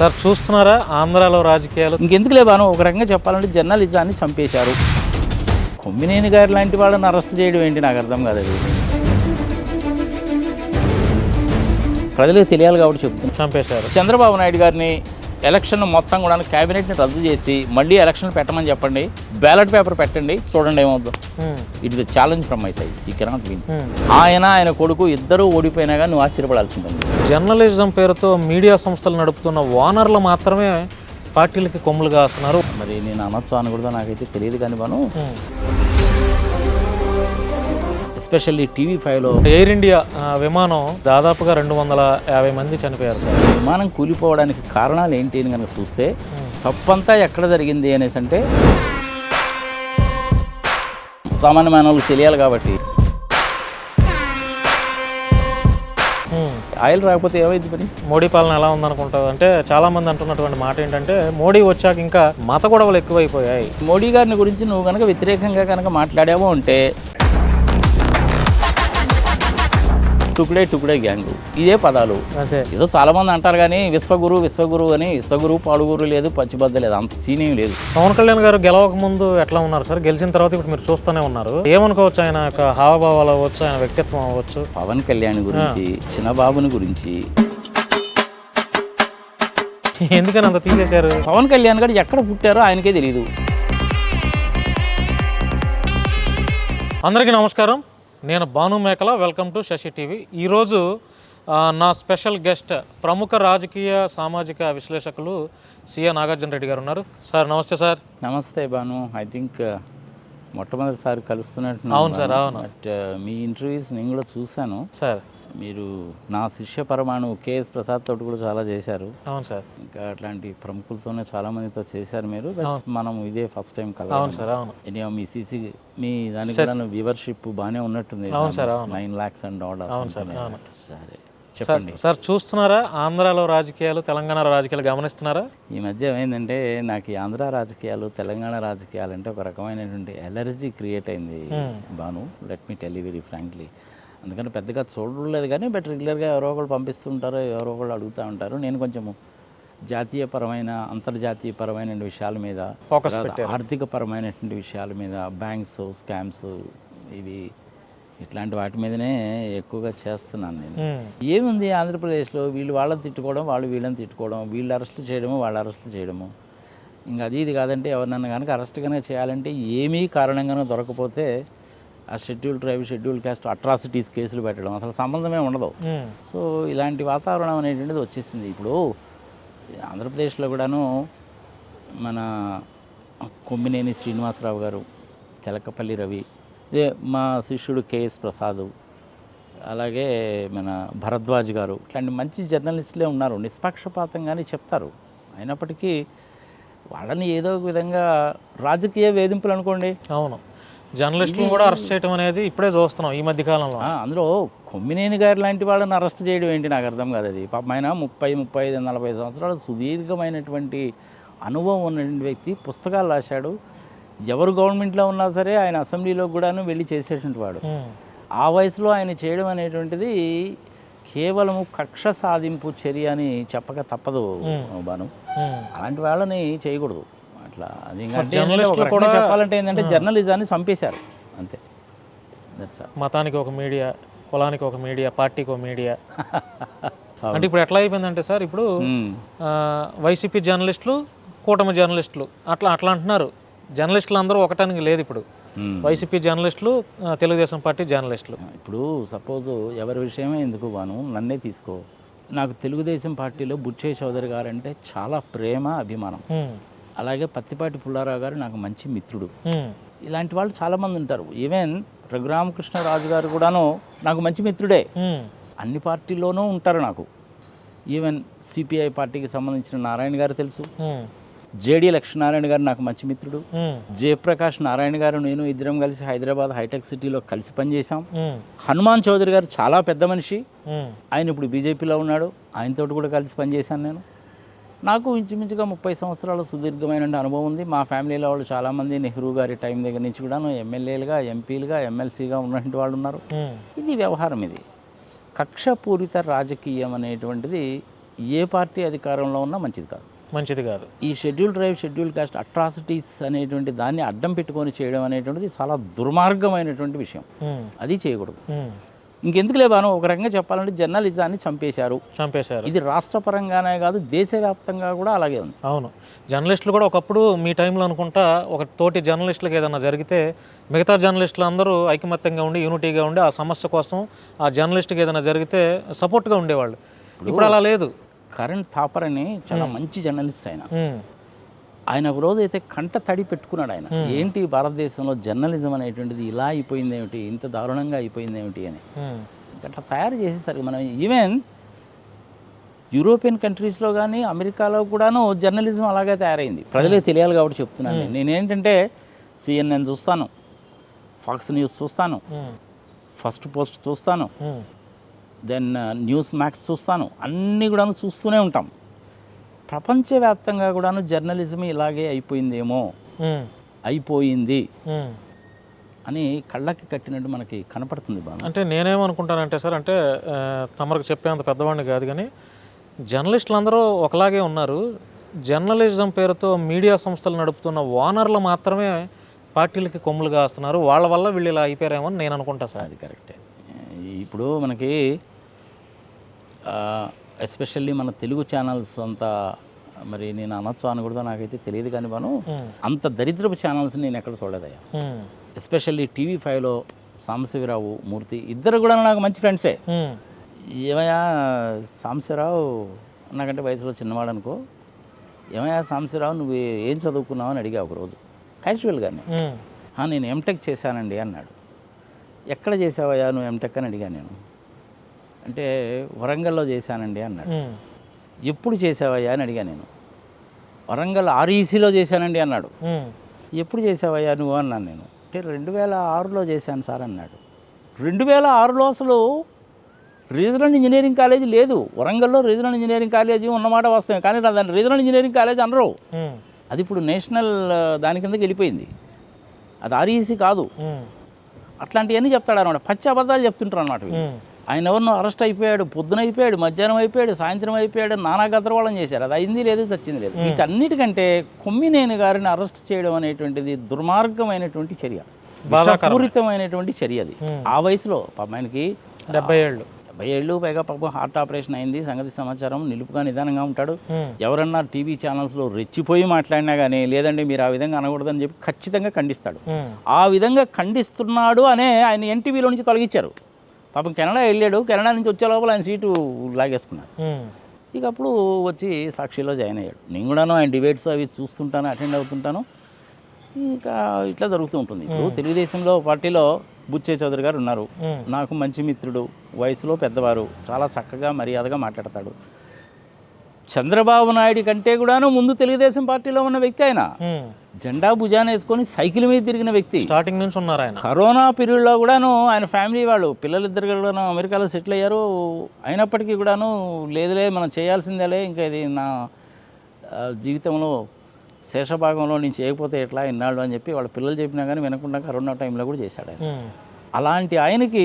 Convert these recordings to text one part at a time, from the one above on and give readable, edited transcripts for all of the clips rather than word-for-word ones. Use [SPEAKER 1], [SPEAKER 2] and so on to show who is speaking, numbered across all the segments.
[SPEAKER 1] Sir చూస్తున్నారా ఆంధ్రాలో రాజకీయాలు?
[SPEAKER 2] ఇంకెందుకు లేబాను, ఒక రకంగా చెప్పాలంటే జర్నలిజాన్ని చంపేశారు. కొమ్మినేని గారి లాంటి వాళ్ళని అరెస్ట్ చేయడం ఏంటి నాకు అర్థం కాదు. అది ప్రజలకు తెలియాలి కాబట్టి చెప్తున్నాను.
[SPEAKER 1] చంపేశారు.
[SPEAKER 2] చంద్రబాబు నాయుడు గారిని ఎలక్షన్ మొత్తం కూడా క్యాబినెట్ని రద్దు చేసి మళ్ళీ ఎలక్షన్ పెట్టమని చెప్పండి, బ్యాలెట్ పేపర్ పెట్టండి, చూడండి ఏమవుద్దు. It is a challenge from my side. He cannot win. ఆయన కొడుకు ఇద్దరు ఓడిపోయినా కానీ నువ్వు ఆశ్చర్యపడాల్సిందే.
[SPEAKER 1] జర్నలిజం పేరుతో మీడియా సంస్థలు నడుపుతున్న ఓనర్లు మాత్రమే పార్టీలకి కొమ్ములు కాస్తున్నారు.
[SPEAKER 2] మరి నేను అనొచ్చు అనకూడదో నాకైతే తెలియదు కానీ బాను, ఎస్పెషల్లీ టీవీ5లో
[SPEAKER 1] ఎయిర్ ఇండియా విమానం దాదాపుగా 250 మంది చనిపోయారు సార్.
[SPEAKER 2] విమానం కూలిపోవడానికి కారణాలు ఏంటి అని కనుక చూస్తే తప్పంతా ఎక్కడ జరిగింది అనేసి అంటే సామాన్య మానవులకు తెలియాలి కాబట్టి. ఆయిల్ రాకపోతే ఏమైంది మరి?
[SPEAKER 1] మోడీ పాలన ఎలా ఉందనుకుంటావు అంటే చాలా మంది అంటున్నటువంటి మాట ఏంటంటే మోడీ వచ్చాక ఇంకా మత గొడవలు ఎక్కువైపోయాయి.
[SPEAKER 2] మోడీ గారిని గురించి నువ్వు కనుక వ్యతిరేకంగా కనుక మాట్లాడావో అంటే టుకుడే గ్యాంగు, ఇదే పదాలు.
[SPEAKER 1] అదే
[SPEAKER 2] ఏదో చాలా మంది అంటారు కానీ విశ్వగురు అని, విశ్వగురు పాడుగురు లేదు, పచ్చిబద్ద లేదు, అంత సీనియం లేదు.
[SPEAKER 1] పవన్ కళ్యాణ్ గారు గెలవక ముందు ఎట్లా ఉన్నారు సార్? గెలిచిన తర్వాత ఇప్పుడు మీరు చూస్తూనే ఉన్నారు. ఏమనుకోవచ్చు ఆయన యొక్క హావభావాలు అవ్వచ్చు, ఆయన వ్యక్తిత్వం అవ్వచ్చు.
[SPEAKER 2] పవన్ కళ్యాణ్ గురించి, చిన్నబాబుని గురించి
[SPEAKER 1] ఎందుకని అంత తీసేశారు?
[SPEAKER 2] పవన్ కళ్యాణ్ గారు ఎక్కడ పుట్టారో ఆయనకే తెలియదు.
[SPEAKER 1] అందరికీ నమస్కారం, నేను Bhanu Mekala. Welcome to Sasi TV. ఈరోజు నా స్పెషల్ గెస్ట్ ప్రముఖ రాజకీయ సామాజిక విశ్లేషకులు సిఏ నాగార్జున రెడ్డి గారు ఉన్నారు. సార్ నమస్తే. సార్
[SPEAKER 2] నమస్తే భాను. ఐ థింక్ మొట్టమొదటిసారి కలుస్తున్నట్టు.
[SPEAKER 1] అవును సార్, అవును.
[SPEAKER 2] బట్ మీ ఇంటర్వ్యూస్ నేను కూడా చూశాను
[SPEAKER 1] సార్. మీరు
[SPEAKER 2] నా శిష్య పరమాణు కేఎస్ ప్రసాద్ తోటి కూడా చాలా చేశారు.
[SPEAKER 1] అవును సార్.
[SPEAKER 2] ఇంకా అట్లాంటి ప్రముఖులతోనే చాలా మందితో చేశారు మీరు. మనం ఇదే ఫస్ట్ టైం కలవాలి.
[SPEAKER 1] అవును సార్, అవును.
[SPEAKER 2] మీ సిసి మీ దానికి కూడా వ్యూవర్షిప్ బాగానే ఉన్నట్టుంది.
[SPEAKER 1] అవును సార్, అవును.
[SPEAKER 2] 9 lakhs and odd.
[SPEAKER 1] అవును సార్, అవును.
[SPEAKER 2] సరే చెప్పండి
[SPEAKER 1] సార్. చూస్తున్నారా ఆంధ్రాలో రాజకీయాలు, తెలంగాణ రాజకీయాలు గమనిస్తున్నారా?
[SPEAKER 2] ఈ మధ్య ఏమైందంటే నాకు ఈ ఆంధ్ర రాజకీయాలు, తెలంగాణ రాజకీయాలు అంటే ఒక రకమైనటువంటి ఎలర్జీ క్రియేట్ అయింది Bhanu. Let me tell you very frankly. అందుకని పెద్దగా చూడలేదు కానీ బట్ రెగ్యులర్గా ఎవరో ఒకళ్ళు పంపిస్తుంటారు, ఎవరో ఒకళ్ళు అడుగుతూ ఉంటారు. నేను కొంచెము జాతీయపరమైన, అంతర్జాతీయపరమైన విషయాల మీద, ఆర్థిక పరమైనటువంటి విషయాల మీద, బ్యాంక్స్, స్కామ్స్, ఇట్లాంటి వాటి మీదనే ఎక్కువగా చేస్తున్నాను నేను. ఏముంది ఆంధ్రప్రదేశ్లో వీళ్ళు వాళ్ళని తిట్టుకోవడం, వాళ్ళు వీళ్ళని తిట్టుకోవడం, వీళ్ళు అరెస్ట్ చేయడము, వాళ్ళు అరెస్ట్ చేయడము. ఇంకా ఇది కాదంటే ఎవరినన్నా కనుక అరెస్ట్ కనుక చేయాలంటే ఏమీ కారణంగానూ దొరకపోతే ఆ schedule tribe, schedule caste atrocities కేసులు పెట్టడం, అసలు సంబంధమే ఉండదు. సో ఇలాంటి వాతావరణం అనేటువంటిది వచ్చేసింది. ఇప్పుడు ఆంధ్రప్రదేశ్లో కూడాను మన కొమ్మినేని శ్రీనివాసరావు గారు, తెలకపల్లి రవి, ఇదే మా శిష్యుడు కేఎస్ ప్రసాద్, అలాగే మన భరద్వాజ్ గారు, ఇట్లాంటి మంచి జర్నలిస్టులే ఉన్నారు. నిష్పక్షపాతంగానే చెప్తారు. అయినప్పటికీ వాళ్ళని ఏదో ఒక విధంగా రాజకీయ వేధింపులు అనుకోండి.
[SPEAKER 1] అవును, జర్నలిస్టులు కూడా అరెస్ట్ చేయడం అనేది ఇప్పుడే చూస్తున్నాం ఈ మధ్య కాలంలో.
[SPEAKER 2] అందులో కొమ్మినేని గారి లాంటి వాళ్ళని అరెస్ట్ చేయడం ఏంటి నాకు అర్థం కాదు. అది పాపం ఆయన 30, 35, 40 సంవత్సరాలు సుదీర్ఘమైనటువంటి అనుభవం ఉన్నటువంటి వ్యక్తి. పుస్తకాలు రాశాడు. ఎవరు గవర్నమెంట్లో ఉన్నా సరే ఆయన అసెంబ్లీలో కూడాను వెళ్ళి చేసేటువంటి వాడు. ఆ వయసులో ఆయన చేయడం అనేటువంటిది కేవలము కక్ష సాధింపు చర్య అని చెప్పక తప్పదు బాను. అలాంటి వాళ్ళని చేయకూడదు అట్లా. అది చెప్పాలంటే ఏంటంటే జర్నలిజాన్ని చంపేశారు అంతే.
[SPEAKER 1] మతానికి ఒక మీడియా, కులానికి ఒక మీడియా, పార్టీకి ఒక మీడియా అంటే ఇప్పుడు ఎట్లా అయిపోయిందంటే సార్, ఇప్పుడు వైసీపీ జర్నలిస్టులు, కూటమి జర్నలిస్టులు అట్లా అంటున్నారు. జర్నలిస్టులు అందరూ ఒకటానికి లేదు. ఇప్పుడు వైసీపీ జర్నలిస్టులు, తెలుగుదేశం పార్టీ జర్నలిస్టులు.
[SPEAKER 2] ఇప్పుడు సపోజ్ ఎవరి విషయమే ఎందుకు బాను, నన్నే తీసుకో. నాకు తెలుగుదేశం పార్టీలో బుచ్చయ్య చౌదరి గారు అంటే చాలా ప్రేమ, అభిమానం. అలాగే పత్తిపాటి పుల్లారావు గారు నాకు మంచి మిత్రుడు. ఇలాంటి వాళ్ళు చాలామంది ఉంటారు. ఈవెన్ రఘురామకృష్ణరాజు గారు కూడాను నాకు మంచి మిత్రుడే. అన్ని పార్టీల్లోనూ ఉంటారు నాకు. ఈవెన్ సిపిఐ పార్టీకి సంబంధించిన నారాయణ గారు తెలుసు. జేడి లక్ష్మీనారాయణ గారు నాకు మంచి మిత్రుడు. జయప్రకాష్ నారాయణ గారు నేను ఇద్దరం కలిసి హైదరాబాద్ హైటెక్ సిటీలో కలిసి పనిచేశాం. హనుమాన్ చౌదరి గారు చాలా పెద్ద మనిషి, ఆయన ఇప్పుడు బీజేపీలో ఉన్నాడు. ఆయనతోటి కూడా కలిసి పనిచేశాను నేను. నాకు ఇంచుమించుగా 30 సంవత్సరాల సుదీర్ఘమైన అనుభవం ఉంది. మా ఫ్యామిలీలో వాళ్ళు చాలామంది నెహ్రూ గారి టైం దగ్గర నుంచి కూడా ఎమ్మెల్యేలుగా, ఎంపీలుగా, ఎమ్మెల్సీగా ఉన్నటువంటి వాళ్ళు ఉన్నారు. ఇది వ్యవహారం. ఇది కక్షపూరిత రాజకీయం అనేటువంటిది ఏ పార్టీ అధికారంలో ఉన్నా మంచిది కాదు.
[SPEAKER 1] మంచిది కాదు.
[SPEAKER 2] ఈ schedule tribe schedule caste atrocities అనేటువంటి దాన్ని అడ్డం పెట్టుకొని చేయడం అనేటువంటిది చాలా దుర్మార్గమైనటువంటి విషయం. అది చేయకూడదు. ఇంకెందుకు లేబాను, ఒక రకంగా చెప్పాలంటే జర్నలిజాన్ని చంపేశారు. ఇది రాష్ట్ర పరంగానే కాదు, దేశవ్యాప్తంగా కూడా అలాగే ఉంది.
[SPEAKER 1] అవును, జర్నలిస్టులు కూడా ఒకప్పుడు మీ టైంలో అనుకుంటా ఒక తోటి జర్నలిస్టులకు ఏదైనా జరిగితే మిగతా జర్నలిస్టులు అందరూ ఐకమత్యంగా ఉండి యూనిటీగా ఉండి ఆ సమస్య కోసం ఆ జర్నలిస్ట్కి ఏదైనా జరిగితే సపోర్ట్గా ఉండేవాళ్ళు. ఇప్పుడు అలా లేదు.
[SPEAKER 2] కరణ్ థాపర్ అని చాలా మంచి జర్నలిస్ట్ ఆయన ఒక రోజు అయితే కంట తడి పెట్టుకున్నాడు. ఆయన ఏంటి భారతదేశంలో జర్నలిజం అనేటువంటిది ఇలా అయిపోయింది ఏమిటి, ఇంత దారుణంగా అయిపోయింది ఏమిటి అని అట్లా తయారు చేసేసరికి మనం ఈవెన్ యూరోపియన్ కంట్రీస్లో కానీ అమెరికాలో కూడాను జర్నలిజం అలాగే తయారైంది. ప్రజలకు తెలియాలి కాబట్టి చెప్తున్నాను. నేనేంటంటే CNN చూస్తాను, ఫాక్స్ న్యూస్ చూస్తాను, ఫస్ట్ పోస్ట్ చూస్తాను, దెన్ న్యూస్ మ్యాక్స్ చూస్తాను, అన్నీ కూడాను చూస్తూనే ఉంటాం. ప్రపంచవ్యాప్తంగా కూడాను జర్నలిజం ఇలాగే అయిపోయిందేమో, అయిపోయింది అని కళ్ళకి కట్టినట్టు మనకి కనపడుతుంది. బాగా
[SPEAKER 1] అంటే నేనేమనుకుంటానంటే సార్, అంటే తమరికి చెప్పేంత పెద్దవాడిని కాదు కానీ జర్నలిస్టులు అందరూ ఒకలాగే ఉన్నారు. జర్నలిజం పేరుతో మీడియా సంస్థలు నడుపుతున్న ఓనర్లు మాత్రమే పార్టీలకి కొమ్ములు కాస్తున్నారు. వాళ్ళ వల్ల వీళ్ళు ఇలా అయిపోయారేమో అని నేను అనుకుంటా సార్.
[SPEAKER 2] అది కరెక్టే. ఇప్పుడు మనకి ఎస్పెషల్లీ మన తెలుగు ఛానల్స్ అంతా, మరి నేను అనొచ్చు అనకూడదు నాకైతే తెలియదు కానీ మనం అంత దరిద్రపు ఛానల్స్ నేను ఎక్కడ చూడలేదయ్యా. ఎస్పెషల్లీ TV5లో సాంబశివరావు, మూర్తి ఇద్దరు కూడా నాకు మంచి ఫ్రెండ్సే. ఏమయ్యా సాంబశివరావు, నాకంటే వయసులో చిన్నవాడు అనుకో, ఏమయ్యా సాంబశివరావు నువ్వు ఏం చదువుకున్నావు అని అడిగా ఒకరోజు క్యాజువల్గానే. నేను ఎంటెక్ చేశానండి అన్నాడు. ఎక్కడ చేసావయ్యా నువ్వు ఎంటెక్ అని అడిగాను నేను. అంటే వరంగల్లో చేశానండి అన్నాడు. ఎప్పుడు చేసావయ్యా అని అడిగా నేను. వరంగల్ RECలో చేశానండి అన్నాడు. ఎప్పుడు చేసావయ్యా నువ్వు అన్నాను నేను. అంటే 2006లో చేశాను సార్ అన్నాడు. 2006లో అసలు రీజనల్ ఇంజనీరింగ్ కాలేజీ లేదు వరంగల్లో. రీజనల్ ఇంజనీరింగ్ కాలేజీ ఉన్నమాట వాస్తవమే, కానీ దాన్ని రీజనల్ ఇంజనీరింగ్ కాలేజ్ అనరు. అది ఇప్పుడు నేషనల్ దాని కిందకి వెళ్ళిపోయింది. అది REC కాదు. అట్లాంటివన్నీ చెప్తాడు అనమాట, పచ్చి అబద్ధాలు చెప్తుంటారు అనమాట. ఆయన ఎవరినో అరెస్ట్ అయిపోయాడు, పొద్దున అయిపోయాడు, మధ్యాహ్నం అయిపోయాడు, సాయంత్రం అయిపోయాడు, నానా గందరగోళం చేశారు. అది అయింది లేదు, చచ్చింది లేదు. వీటన్నిటికంటే కొమ్మినేని గారిని అరెస్ట్ చేయడం అనేటువంటిది దుర్మార్గమైనటువంటి చర్య, పూరితమైనటువంటి చర్య. అది ఆ వయసులో ఆయనకి 70 ఏళ్ళు పైగా, పాపం హార్ట్ ఆపరేషన్ అయింది, సంగతి సమాచారం, నిలుపుగా నిదానంగా ఉంటాడు. ఎవరన్నా టీవీ ఛానల్స్లో రెచ్చిపోయి మాట్లాడినా కానీ లేదండి మీరు ఆ విధంగా అనకూడదని చెప్పి ఖచ్చితంగా ఖండిస్తాడు. ఆ విధంగా ఖండిస్తున్నాడు అనే ఆయన NTVలో నుంచి తొలగించారు. పాపం కెనడా వెళ్ళాడు, కెనడా నుంచి వచ్చే లోపల ఆయన సీటు లాగేసుకున్నారు. ఇక అప్పుడు వచ్చి సాక్షిలో జాయిన్ అయ్యాడు. నేను కూడాను ఆయన డిబేట్స్ అవి చూస్తుంటాను, అటెండ్ అవుతుంటాను. ఇక ఇట్లా జరుగుతూ ఉంటుంది. ఇప్పుడు తెలుగుదేశంలో పార్టీలో బుచ్చే చౌదరి గారు ఉన్నారు, నాకు మంచి మిత్రుడు, వయసులో పెద్దవారు, చాలా చక్కగా మర్యాదగా మాట్లాడతాడు. చంద్రబాబు నాయుడు కంటే కూడాను ముందు తెలుగుదేశం పార్టీలో ఉన్న వ్యక్తి ఆయన. జెండా భుజాన వేసుకొని సైకిల్ మీద తిరిగిన వ్యక్తి.
[SPEAKER 1] స్టార్టింగ్ నుంచి ఉన్నారు ఆయన.
[SPEAKER 2] కరోనా పీరియడ్లో కూడాను ఆయన ఫ్యామిలీ వాళ్ళు పిల్లలిద్దరు కూడాను అమెరికాలో సెటిల్ అయ్యారు. అయినప్పటికీ కూడాను లేదులే మనం చేయాల్సిందేలే, ఇంకా ఇది నా జీవితంలో శేషభాగంలో నేను చేయకపోతే ఎట్లా ఇన్నాళ్ళు అని చెప్పి వాళ్ళ పిల్లలు చెప్పినా కానీ వినకుండా కరోనా టైంలో కూడా చేశాడు ఆయన. అలాంటి ఆయనకి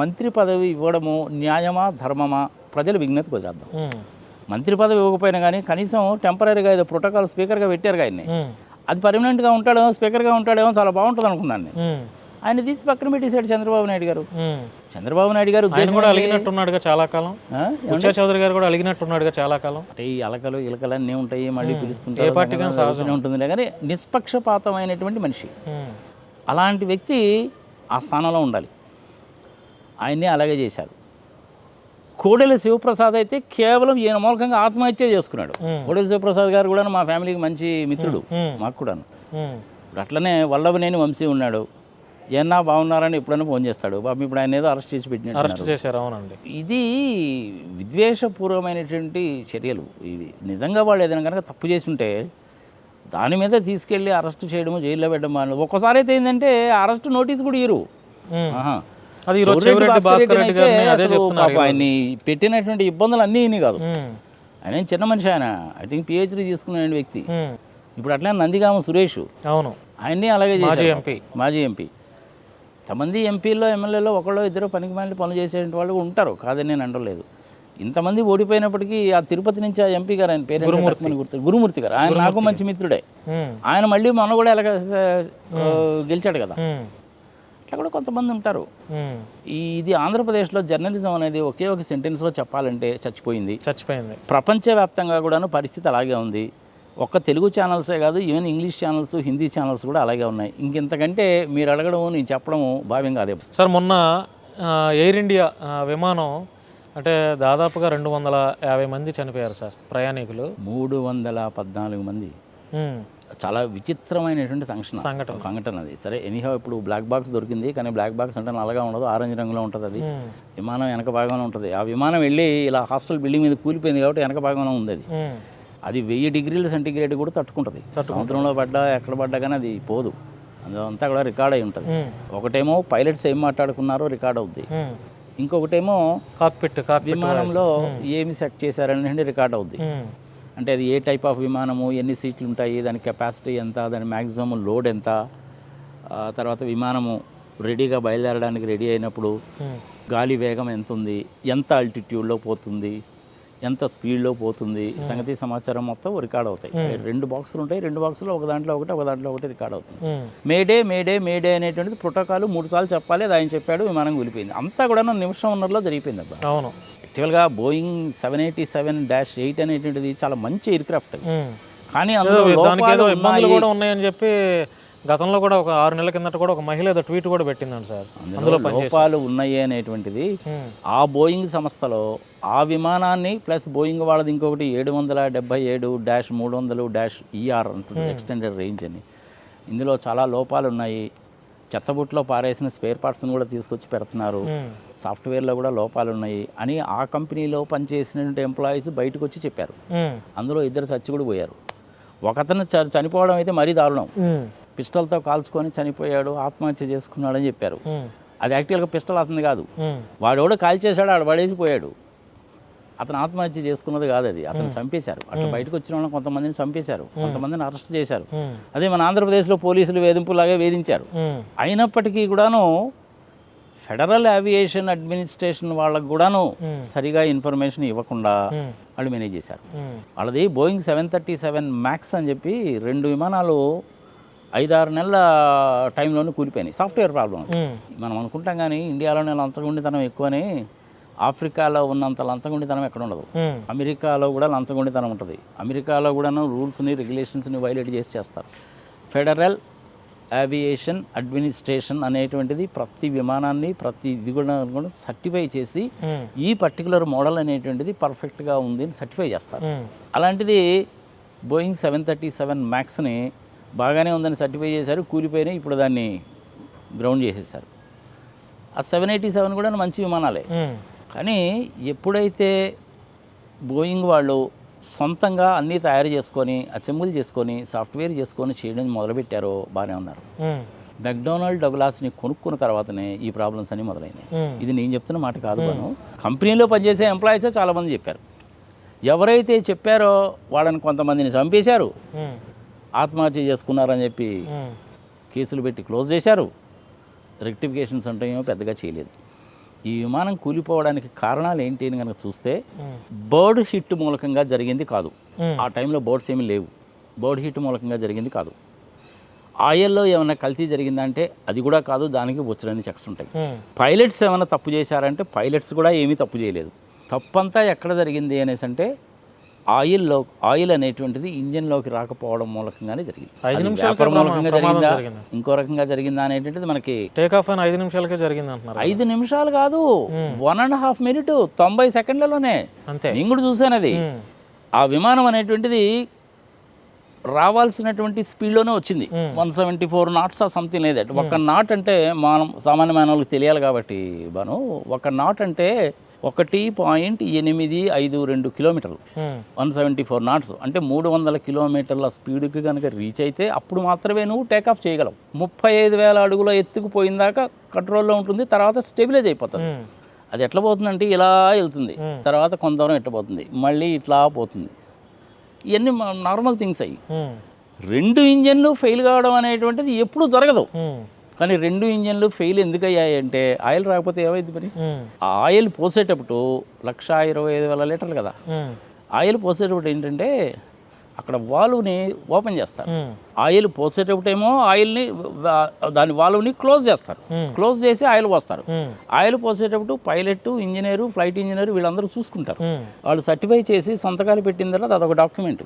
[SPEAKER 2] మంత్రి పదవి ఇవ్వడము న్యాయమా ధర్మమా, ప్రజలు విజ్ఞతకు వదిలేద్దాం. మంత్రి పదవి ఇవ్వకపోయినా కానీ కనీసం టెంపరీగా ఏదో ప్రోటోకాల్ స్పీకర్గా పెట్టారు ఆయన్ని. అది పర్మనెంట్గా ఉంటాడేమో, స్పీకర్గా ఉంటాడేమో, చాలా బాగుంటుంది అనుకున్నాను నేను. ఆయన తీసి పక్కన పెట్టేశాడు చంద్రబాబు నాయుడు గారు. చంద్రబాబు నాయుడు గారు
[SPEAKER 1] కూడా అలిగినట్టున్నాడుగా చాలా కాలం. బుచ్చే చౌదరి గారు కూడా అలిగినట్టున్నాడుగా చాలా కాలం.
[SPEAKER 2] అంటే ఈ అలకలు ఇలకలు అన్నీ ఉంటాయి, మళ్ళీ పిలుస్తుంటారు, ఉంటుందిలే కానీ నిష్పక్షపాతమైనటువంటి మనిషి. అలాంటి వ్యక్తి ఆ స్థానంలో ఉండాలి. ఆయన్ని అలాగే చేశారు. కోడెల శివప్రసాద్ అయితే కేవలం ఈయన మూలకంగా ఆత్మహత్య చేసుకున్నాడు. కోడెల శివప్రసాద్ గారు కూడా మా ఫ్యామిలీకి మంచి మిత్రుడు, మాకు కూడాను. ఇప్పుడు అట్లనే వల్లభనేని వంశీ ఉన్నాడు, ఏమన్నా బాగున్నారని ఎప్పుడైనా ఫోన్ చేస్తాడు. బాబు ఇప్పుడు ఆయన ఏదో అరెస్ట్ చేసి పెట్టినారు.
[SPEAKER 1] అవునండి,
[SPEAKER 2] ఇది విద్వేషపూర్వమైనటువంటి చర్యలు. ఇవి నిజంగా వాళ్ళు ఏదైనా కనుక తప్పు చేసి ఉంటే దాని మీద తీసుకెళ్ళి అరెస్ట్ చేయడము, జైల్లో పెట్టడం. ఒక్కోసారి అయితే ఏంటంటే అరెస్ట్ నోటీస్ కూడా ఇయ్యరు. ఆయన్ని పెట్టినటువంటి ఇబ్బందులు అన్నీ ఇన్ని కాదు. ఆయన చిన్న మనిషి, ఆయన ఐ థింక్ PhD తీసుకున్న వ్యక్తి. ఇప్పుడు అట్లా నందిగామ సురేష్,
[SPEAKER 1] అవును,
[SPEAKER 2] ఆయన్ని అలాగే చేశారు. మాజీ ఎంపీ. ఎంతమంది ఎంపీల్లో ఎమ్మెల్యేలో ఒకళ్ళు ఇద్దరు పనికి మాలిన పనులు చేసే వాళ్ళు ఉంటారు, కాదని నేను అనలేదు. ఇంతమంది ఓడిపోయినప్పటికీ ఆ తిరుపతి నుంచి ఆ ఎంపీ గారు, ఆయన పేరు గురుమూర్తి గారు, ఆయన నాకు మంచి మిత్రుడే. ఆయన మళ్ళీ మొన్న కూడా ఎలాగ గెలిచాడు కదా. అట్లా కూడా కొంతమంది ఉంటారు. ఇది ఆంధ్రప్రదేశ్లో జర్నలిజం అనేది ఒకే ఒక సెంటెన్స్లో చెప్పాలంటే చచ్చిపోయింది. ప్రపంచవ్యాప్తంగా కూడాను పరిస్థితి అలాగే ఉంది. ఒక్క తెలుగు ఛానల్సే కాదు, even English channels, Hindi channels కూడా అలాగే ఉన్నాయి. ఇంకెంతకంటే మీరు అడగడము, నేను చెప్పడము భావ్యం కాదే.
[SPEAKER 1] సార్ మొన్న ఎయిర్ ఇండియా విమానం అంటే దాదాపుగా 250 మంది చనిపోయారు సార్ ప్రయాణికులు.
[SPEAKER 2] 314 మంది. చాలా విచిత్రమైనటువంటి సంఘటన అది. సరే, ఎనీహౌ ఇప్పుడు బ్లాక్ బాక్స్ దొరికింది, కానీ బ్లాక్ బాక్స్ అంటే నల్లగా ఉండదు, ఆరెంజ్ రంగులో ఉంటుంది. అది విమానం వెనక భాగంలో ఉంటుంది. ఆ విమానం వెళ్ళి ఇలా హాస్టల్ బిల్డింగ్ మీద కూలిపోయింది కాబట్టి వెనక భాగంలో ఉంది. అది 1000 డిగ్రీల సెంటీగ్రేడ్ కూడా తట్టుకుంటుంది. సముద్రంలో పడ్డా ఎక్కడ పడ్డా కానీ అది పోదు. అంతా కూడా రికార్డ్ అయి ఉంటుంది. ఒకటేమో పైలట్స్ ఏం మాట్లాడుకున్నారో రికార్డ్ అవుద్ది, ఇంకొకటేమో కాక్పిట్ విమానంలో ఏమి సెట్ చేశారని రికార్డ్ అవుద్ది. అంటే అది ఏ టైప్ ఆఫ్ విమానము, ఎన్ని సీట్లు ఉంటాయి, దాని కెపాసిటీ ఎంత, దాని మ్యాక్సిమం లోడ్ ఎంత, తర్వాత విమానము రెడీగా బయలుదేరడానికి రెడీ అయినప్పుడు గాలి వేగం ఎంత ఉంది, ఎంత ఆల్టిట్యూడ్లో పోతుంది, ఎంత స్పీడ్లో పోతుంది, సంగతి సమాచారం మొత్తం రికార్డ్ అవుతాయి. 2 బాక్సులు ఉంటాయి. 2 బాక్సులు ఒక దాంట్లో ఒకటి రికార్డ్ అవుతుంది. మేడే అనేటువంటిది ప్రోటోకాల్ 3 సార్లు చెప్పాలి. అది ఆయన చెప్పాడు, విమానం వెళ్ళిపోయింది. అంతా కూడా నిమిషంన్నరలో జరిగిపోయింది అబ్బా.
[SPEAKER 1] అవును.
[SPEAKER 2] యాక్చువల్గా బోయింగ్ 787-8 అనేటువంటిది చాలా మంచి ఎయిర్ క్రాఫ్ట్. కానీ అందులో
[SPEAKER 1] ఇబ్బందులు కూడా ఉన్నాయని చెప్పి గతంలో కూడా ఒక 6 నెలల కిందట కూడా ఒక మహిళ ఏదో ట్వీట్ కూడా పెట్టిందండి సార్.
[SPEAKER 2] అందులో లోపాలు ఉన్నాయి అనేటువంటిది ఆ బోయింగ్ సంస్థలో ఆ విమానాన్ని ప్లస్ బోయింగ్ వాళ్ళది ఇంకొకటి 777-300-ER అంటుంది, ఎక్స్టెండెడ్ రేంజ్ అని. ఇందులో చాలా లోపాలు ఉన్నాయి. చెత్తబుట్లో పారేసిన స్పేర్ పార్ట్స్ని కూడా తీసుకొచ్చి పెడుతున్నారు. సాఫ్ట్వేర్లో కూడా లోపాలు ఉన్నాయి అని ఆ కంపెనీలో పనిచేసినటువంటి ఎంప్లాయీస్ బయటకు వచ్చి చెప్పారు. అందులో 2 చచ్చి కూడా పోయారు. ఒకతను చనిపోవడం అయితే మరీ దారుణం. పిస్టల్తో కాల్చుకొని చనిపోయాడు, ఆత్మహత్య చేసుకున్నాడు అని చెప్పారు. అది యాక్చువల్గా పిస్టల్ అతను కాదు, వాడెవడో కాల్చేశాడు, ఆడు పడేసిపోయాడు. అతను ఆత్మహత్య చేసుకున్నది కాదు, అది అతను చంపేశారు. అట్లా బయటకు వచ్చిన వాళ్ళని కొంతమందిని చంపేశారు, కొంతమందిని అరెస్ట్ చేశారు. అదే మన ఆంధ్రప్రదేశ్లో పోలీసులు వేధింపులాగే వేధించారు. అయినప్పటికీ కూడాను ఫెడరల్ ఏవియేషన్ అడ్మినిస్ట్రేషన్ వాళ్ళకు కూడాను సరిగా ఇన్ఫర్మేషన్ ఇవ్వకుండా వాళ్ళు మేనేజ్ చేశారు. వాళ్ళది బోయింగ్ 737 మ్యాక్స్ అని చెప్పి 2 విమానాలు 5-6 నెలల టైంలోనే కూలిపోయినాయి. Software problem. మనం అనుకుంటాం కానీ ఇండియాలోనే లంచగొండితనం ఎక్కువని, ఆఫ్రికాలో ఉన్నంత లంచగొండితనం ఎక్కడ ఉండదు. అమెరికాలో కూడా లంచగొండితనం ఉంటుంది. అమెరికాలో కూడా రూల్స్ని రెగ్యులేషన్స్ని వైలేట్ చేస్తారు. ఫెడరల్ ఏవియేషన్ అడ్మినిస్ట్రేషన్ అనేటువంటిది ప్రతి విమానాన్ని ప్రతి ఇది కూడా సర్టిఫై చేసి ఈ పర్టికులర్ మోడల్ అనేటువంటిది పర్ఫెక్ట్గా ఉంది అని సర్టిఫై చేస్తారు. అలాంటిది బోయింగ్ 737 మ్యాక్స్ని బాగానే ఉందని సర్టిఫై చేశారు, కూలిపోయినాయి. ఇప్పుడు దాన్ని గ్రౌండ్ చేసేసారు. ఆ 787 కూడా మంచి విమానాలే. కానీ ఎప్పుడైతే బోయింగ్ వాళ్ళు సొంతంగా అన్నీ తయారు చేసుకొని అసెంబుల్ చేసుకొని సాఫ్ట్వేర్ చేసుకొని చేయడం మొదలుపెట్టారో బాగానే ఉన్నారు. మెక్డొనాల్డ్ డగ్లాస్ని కొనుక్కున్న తర్వాతనే ఈ ప్రాబ్లమ్స్ అన్నీ మొదలైనాయి. ఇది నేను చెప్తున్న మాట కాదు. మనం కంపెనీలో పనిచేసే ఎంప్లాయీసే చాలామంది చెప్పారు. ఎవరైతే చెప్పారో వాళ్ళని కొంతమందిని చంపేశారు, ఆత్మహత్య చేసుకున్నారని చెప్పి కేసులు పెట్టి క్లోజ్ చేశారు. రెక్టిఫికేషన్స్ అంటే ఏమో పెద్దగా చేయలేదు. ఈ విమానం కూలిపోవడానికి కారణాలు ఏంటి అని కనుక చూస్తే బర్డ్ హిట్ మూలకంగా జరిగింది కాదు. ఆ టైంలో బర్డ్స్ ఏమీ లేవు. బర్డ్ హిట్ మూలకంగా జరిగింది కాదు. ఆయిల్లో ఏమైనా కల్తీ జరిగిందంటే అది కూడా కాదు, దానికి బొచ్చడని చెక్స్ ఉంటాయి. పైలట్స్ ఏమైనా తప్పు చేశారంటే పైలట్స్ కూడా ఏమీ తప్పు చేయలేదు. తప్పంతా ఎక్కడ జరిగింది అనేసి అంటే ఆయిల్ అనేటువంటిది ఇంజన్లోకి రాకపోవడం మూలకంగానే జరిగింది. మూలకంగా జరిగిందా, ఇంకో రకంగా జరిగిందా అనేటువంటిది మనకి
[SPEAKER 1] టేక్ ఆఫ్ 5 నిమిషాలకే జరిగింది అంటున్నారు.
[SPEAKER 2] 5 నిమిషాలు కాదు, 1.5 మినిట్ 90 సెకండ్లలోనే. అంతే, నేను కూడా చూశాను అది. ఆ విమానం అనేటువంటిది రావాల్సినటువంటి స్పీడ్లోనే వచ్చింది. 174 knots సంథింగ్ లేదట. 1 knot అంటే మనం సామాన్య మానవులకు తెలియాలి కాబట్టి బాను, 1 knot అంటే 1.852 కిలోమీటర్లు. 174 knots అంటే 300 కిలోమీటర్ల స్పీడ్కి కనుక రీచ్ అయితే అప్పుడు మాత్రమే నువ్వు టేకాఫ్ చేయగలవు. 35,000 అడుగుల ఎత్తుకు పోయిన దాకా కంట్రోల్లో ఉంటుంది, తర్వాత స్టెబిలైజ్ అయిపోతుంది. అది ఎట్లా పోతుందంటే ఇలా వెళ్తుంది, తర్వాత కొంత దూరం ఎట్లా పోతుంది, మళ్ళీ ఇట్లా పోతుంది. ఇవన్నీ నార్మల్ థింగ్స్ అయ్యి. 2 ఇంజన్లు ఫెయిల్ కావడం అనేటువంటిది ఎప్పుడూ జరగదు. కానీ 2 ఇంజన్లు ఫెయిల్ ఎందుకు అయ్యాయి అంటే ఆయిల్ రాకపోతే ఏమైంది మరి? ఆ ఆయిల్ పోసేటప్పుడు 1,25,000 లీటర్లు కదా, ఆయిల్ పోసేటప్పుడు ఏంటంటే అక్కడ వాల్వ్ని ఓపెన్ చేస్తారు. ఆయిల్ పోసేటప్పుడేమో ఆయిల్ని దాని వాల్వ్ని క్లోజ్ చేస్తారు, క్లోజ్ చేసి ఆయిల్ పోస్తారు. ఆయిల్ పోసేటప్పుడు పైలట్, ఇంజనీరు, ఫ్లైట్ ఇంజనీరు వీళ్ళందరూ చూసుకుంటారు. వాళ్ళు సర్టిఫై చేసి సంతకాలు పెట్టిన తర్వాత అదొక డాక్యుమెంట్.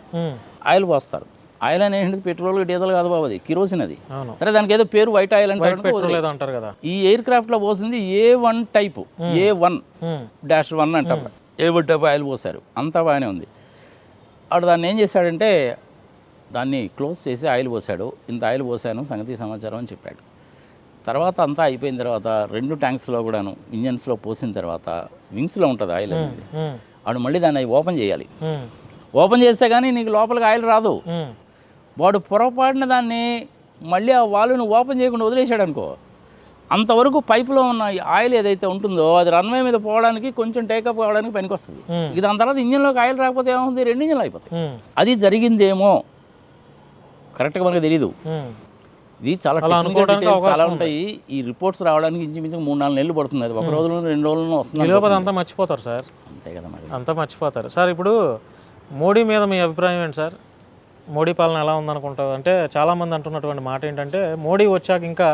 [SPEAKER 2] ఆయిల్ పోస్తారు. ఆయిల్ అనేది పెట్రోల్, డీజిల్ కాదు బాబు, అది కిరోసిన్. అది సరే, దానికి ఏదో పేరు వైట్ ఆయిల్ అంటారు కదా. ఈ ఎయిర్ క్రాఫ్ట్ లో పోసింది A1 టైపు, A1-1 అంటారు. A1 టైప్ ఆయిల్ పోసారు, అంతా బాగానే ఉంది. వాడు దాన్ని ఏం చేశాడంటే దాన్ని క్లోజ్ చేసి ఆయిల్ పోసాడు. ఇంత ఆయిల్ పోసాను, సంగతి సమాచారం అని చెప్పాడు. తర్వాత అంతా అయిపోయిన తర్వాత 2 ట్యాంక్స్లో కూడాను ఇంజన్స్లో పోసిన తర్వాత వింగ్స్లో ఉంటుంది ఆయిల్ అనేది. వాడు మళ్ళీ దాన్ని ఓపెన్ చేయాలి. ఓపెన్ చేస్తే కానీ నీకు లోపలికి ఆయిల్ రాదు. వాడు పొరపాటున దాన్ని మళ్ళీ ఆ వాల్వ్ని ఓపెన్ చేయకుండా వదిలేశాడు అనుకో, అంతవరకు పైపులో ఉన్న ఆయిల్ ఏదైతే ఉంటుందో అది రన్వే మీద పోవడానికి కొంచెం టేకప్ కావడానికి పనికొస్తుంది. ఇది దాని తర్వాత ఇంజన్లోకి ఆయిల్ రాకపోతే ఏమవుతుంది, 2 ఇంజన్లు అయిపోతాయి. అది జరిగిందేమో, కరెక్ట్గా మనకు తెలీదు. ఇది చాలా చాలా ఉంటాయి. ఈ రిపోర్ట్స్ రావడానికి ఇంచుమించు 3-4 నెలలు పడుతుంది. అది 1 రోజులో 2 రోజుల్లో వస్తుంది.
[SPEAKER 1] అంతా మర్చిపోతారు సార్.
[SPEAKER 2] అంతే కదా మరి,
[SPEAKER 1] అంతా మర్చిపోతారు సార్. ఇప్పుడు మోడీ మీద మీ అభిప్రాయం ఏంటి సార్? మోడీ పాలన ఎలా ఉందనుకుంటారు? అంటే చాలామంది అంటున్నటువంటి మాట ఏంటంటే మోడీ వచ్చాక ఇంకా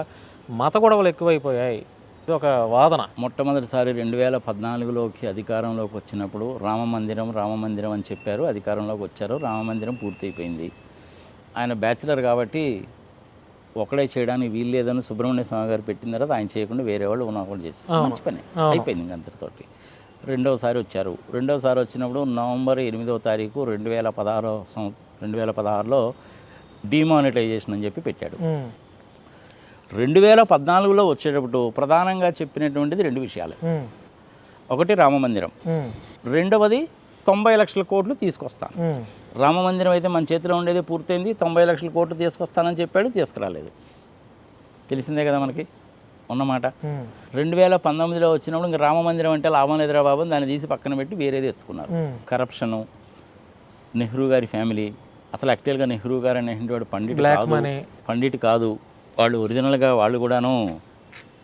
[SPEAKER 1] మత గొడవలు ఎక్కువైపోయాయి, ఇది ఒక వాదన.
[SPEAKER 2] మొట్టమొదటిసారి 2014లోకి అధికారంలోకి వచ్చినప్పుడు రామమందిరం అని చెప్పారు. అధికారంలోకి వచ్చారు, రామమందిరం పూర్తయిపోయింది. ఆయన బ్యాచిలర్ కాబట్టి ఒకడే చేయడానికి వీలు లేదని సుబ్రహ్మణ్య స్వామి గారు పెట్టిన తర్వాత ఆయన చేయకుండా వేరే వాళ్ళు ఉన్నవాళ్ళు చేశారు. మంచి పని అయిపోయింది ఇంక అంతటితోటి. రెండోసారి వచ్చారు. రెండోసారి వచ్చినప్పుడు నవంబర్ 8వ తారీఖు 2016లో డిమానిటైజేషన్ అని చెప్పి పెట్టాడు. 2014లో వచ్చేటప్పుడు ప్రధానంగా చెప్పినటువంటిది 2 విషయాలు. ఒకటి రామమందిరం, రెండవది 90 లక్షల కోట్లు తీసుకొస్తాను. రామమందిరం అయితే మన చేతిలో ఉండేది పూర్తయింది, 90 లక్షల కోట్లు తీసుకొస్తానని చెప్పాడు, తీసుకురాలేదు. తెలిసిందే కదా మనకి ఉన్నమాట. 2019లో వచ్చినప్పుడు ఇంకా రామమందిరం అంటే లాభం లేదురా బాబు, దాన్ని తీసి పక్కన పెట్టి వేరేది ఎత్తుకున్నారు. కరప్షను, నెహ్రూ గారి ఫ్యామిలీ. అసలు యాక్చువల్గా నెహ్రూ గారు అనేటువంటి పండిట్ కాదు, వాళ్ళు ఒరిజినల్గా వాళ్ళు కూడాను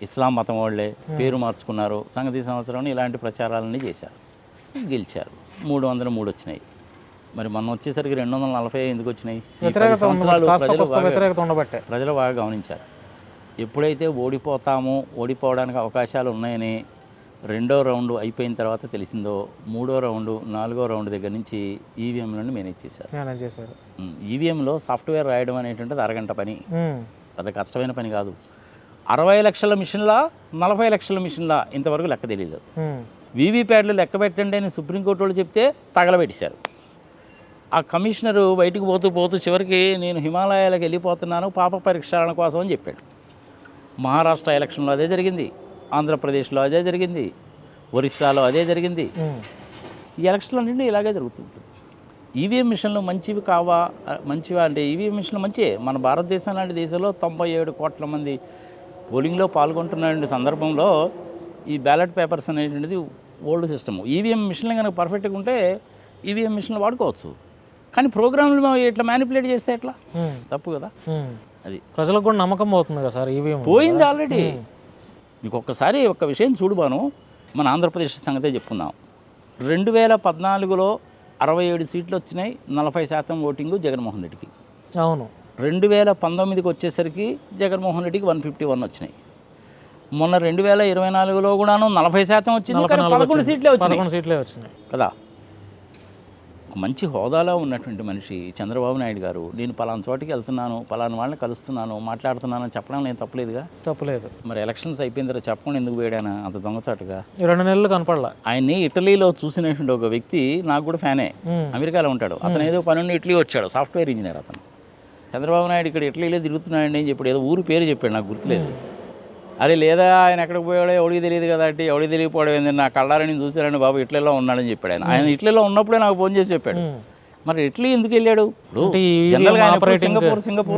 [SPEAKER 2] ఇస్లాం మతం వాళ్ళే, పేరు మార్చుకున్నారు. సంగతి సంవత్సరం ఇలాంటి ప్రచారాలన్నీ చేశారు, గెలిచారు. 303 వచ్చినాయి. మరి మనం వచ్చేసరికి 240 ఎందుకు వచ్చినాయి? ప్రజలు బాగా గమనించారు. ఎప్పుడైతే ఓడిపోవడానికి అవకాశాలు ఉన్నాయని 2వ రౌండ్ అయిపోయిన తర్వాత తెలిసిందో, 3వ రౌండ్ 4వ రౌండ్ దగ్గర నుంచి ఈవీఎంలను మేనేజ్ చేశారు. ఈవీఎంలో సాఫ్ట్వేర్ రాయడం అనేటువంటిది అరగంట పని, పెద్ద కష్టమైన పని కాదు. 60 లక్షల మిషన్లా 40 లక్షల మిషన్లా ఇంతవరకు లెక్క తెలియదు. వీవీప్యాడ్లు లెక్క పెట్టండి అని సుప్రీంకోర్టు వాళ్ళు చెప్తే తగలబెట్టేశారు. ఆ కమిషనరు బయటకు పోతూ చివరికి నేను హిమాలయాలకు వెళ్ళిపోతున్నాను పాప పరీక్షల కోసం అని చెప్పాడు. మహారాష్ట్ర ఎలక్షన్లో అదే జరిగింది, ఆంధ్రప్రదేశ్లో అదే జరిగింది, ఒరిస్సాలో అదే జరిగింది. ఈ ఎలక్షన్లన్నీ ఇలాగే జరుగుతుంటుంది. ఈవీఎం మిషన్లు మంచివా అంటే ఈవీఎం మిషన్లు మంచివే. మన భారతదేశం లాంటి దేశంలో 97 కోట్ల మంది పోలింగ్లో పాల్గొంటున్న సందర్భంలో ఈ బ్యాలెట్ పేపర్స్ అనేటువంటిది ఓల్డ్ సిస్టమ్. ఈవీఎం మిషన్లు కనుక పర్ఫెక్ట్గా ఉంటే ఈవీఎం మిషన్లు వాడుకోవచ్చు. కానీ ప్రోగ్రాంలు ఇట్లా మ్యానిపులేట్ చేస్తే ఎట్లా? తప్పు కదా. అది
[SPEAKER 1] ప్రజలకు కూడా నమ్మకం పోతుంది కదా సార్. ఈవీఎం
[SPEAKER 2] పోయింది ఆల్రెడీ. మీకు ఒక్కసారి ఒక విషయం చూడుబాను, మన ఆంధ్రప్రదేశ్ సంగతే చెప్పుకుందాం. 2014లో 67 సీట్లు వచ్చినాయి, 40% ఓటింగు జగన్మోహన్ రెడ్డికి.
[SPEAKER 1] అవును.
[SPEAKER 2] 2019కి వచ్చేసరికి జగన్మోహన్ రెడ్డికి 151 వచ్చినాయి. మొన్న 2024లో కూడాను 40% వచ్చింది, కానీ 11 సీట్లే వచ్చినాయి కదా. మంచి హోదాలో ఉన్నటువంటి మనిషి చంద్రబాబు నాయుడు గారు, నేను పలానా చోటికి వెళ్తున్నాను, పలానా వాళ్ళని కలుస్తున్నాను, మాట్లాడుతున్నాను అని చెప్పడం నేను తప్పలేదు. మరి ఎలక్షన్స్ అయిపోయిన తర్వాత చెప్పకుండా ఎందుకు పోయాడానా అంత దొంగచాటుగా?
[SPEAKER 1] 2 నెలలు కనపడలా.
[SPEAKER 2] ఆయన్ని ఇటలీలో చూసినటువంటి ఒక వ్యక్తి నాకు కూడా ఫ్యానే, అమెరికాలో ఉంటాడు. అతను ఏదో పని ఇటలీ వచ్చాడు, సాఫ్ట్వేర్ ఇంజనీర్ అతను. చంద్రబాబు నాయుడు ఇక్కడ ఇటలీలో తిరుగుతున్నాడండి అని చెప్పాడు, ఏదో ఊరు పేరు చెప్పాడు, నాకు గుర్తులేదు. అరే లేదా ఆయన ఎక్కడికి పోయాడో ఎవడికి తెలియదు కదా అంటే, ఎవడికి తెలియకపోవడం ఏంటంటే నా కళ్ళారని చూసారని బాబు ఇటలీలో ఉన్నాడని చెప్పాడు. ఆయన ఇటలీలో ఉన్నప్పుడే నాకు ఫోన్ చేసి చెప్పాడు. మరి ఇటలీ ఎందుకు వెళ్ళాడు? జనరల్గా ఆయన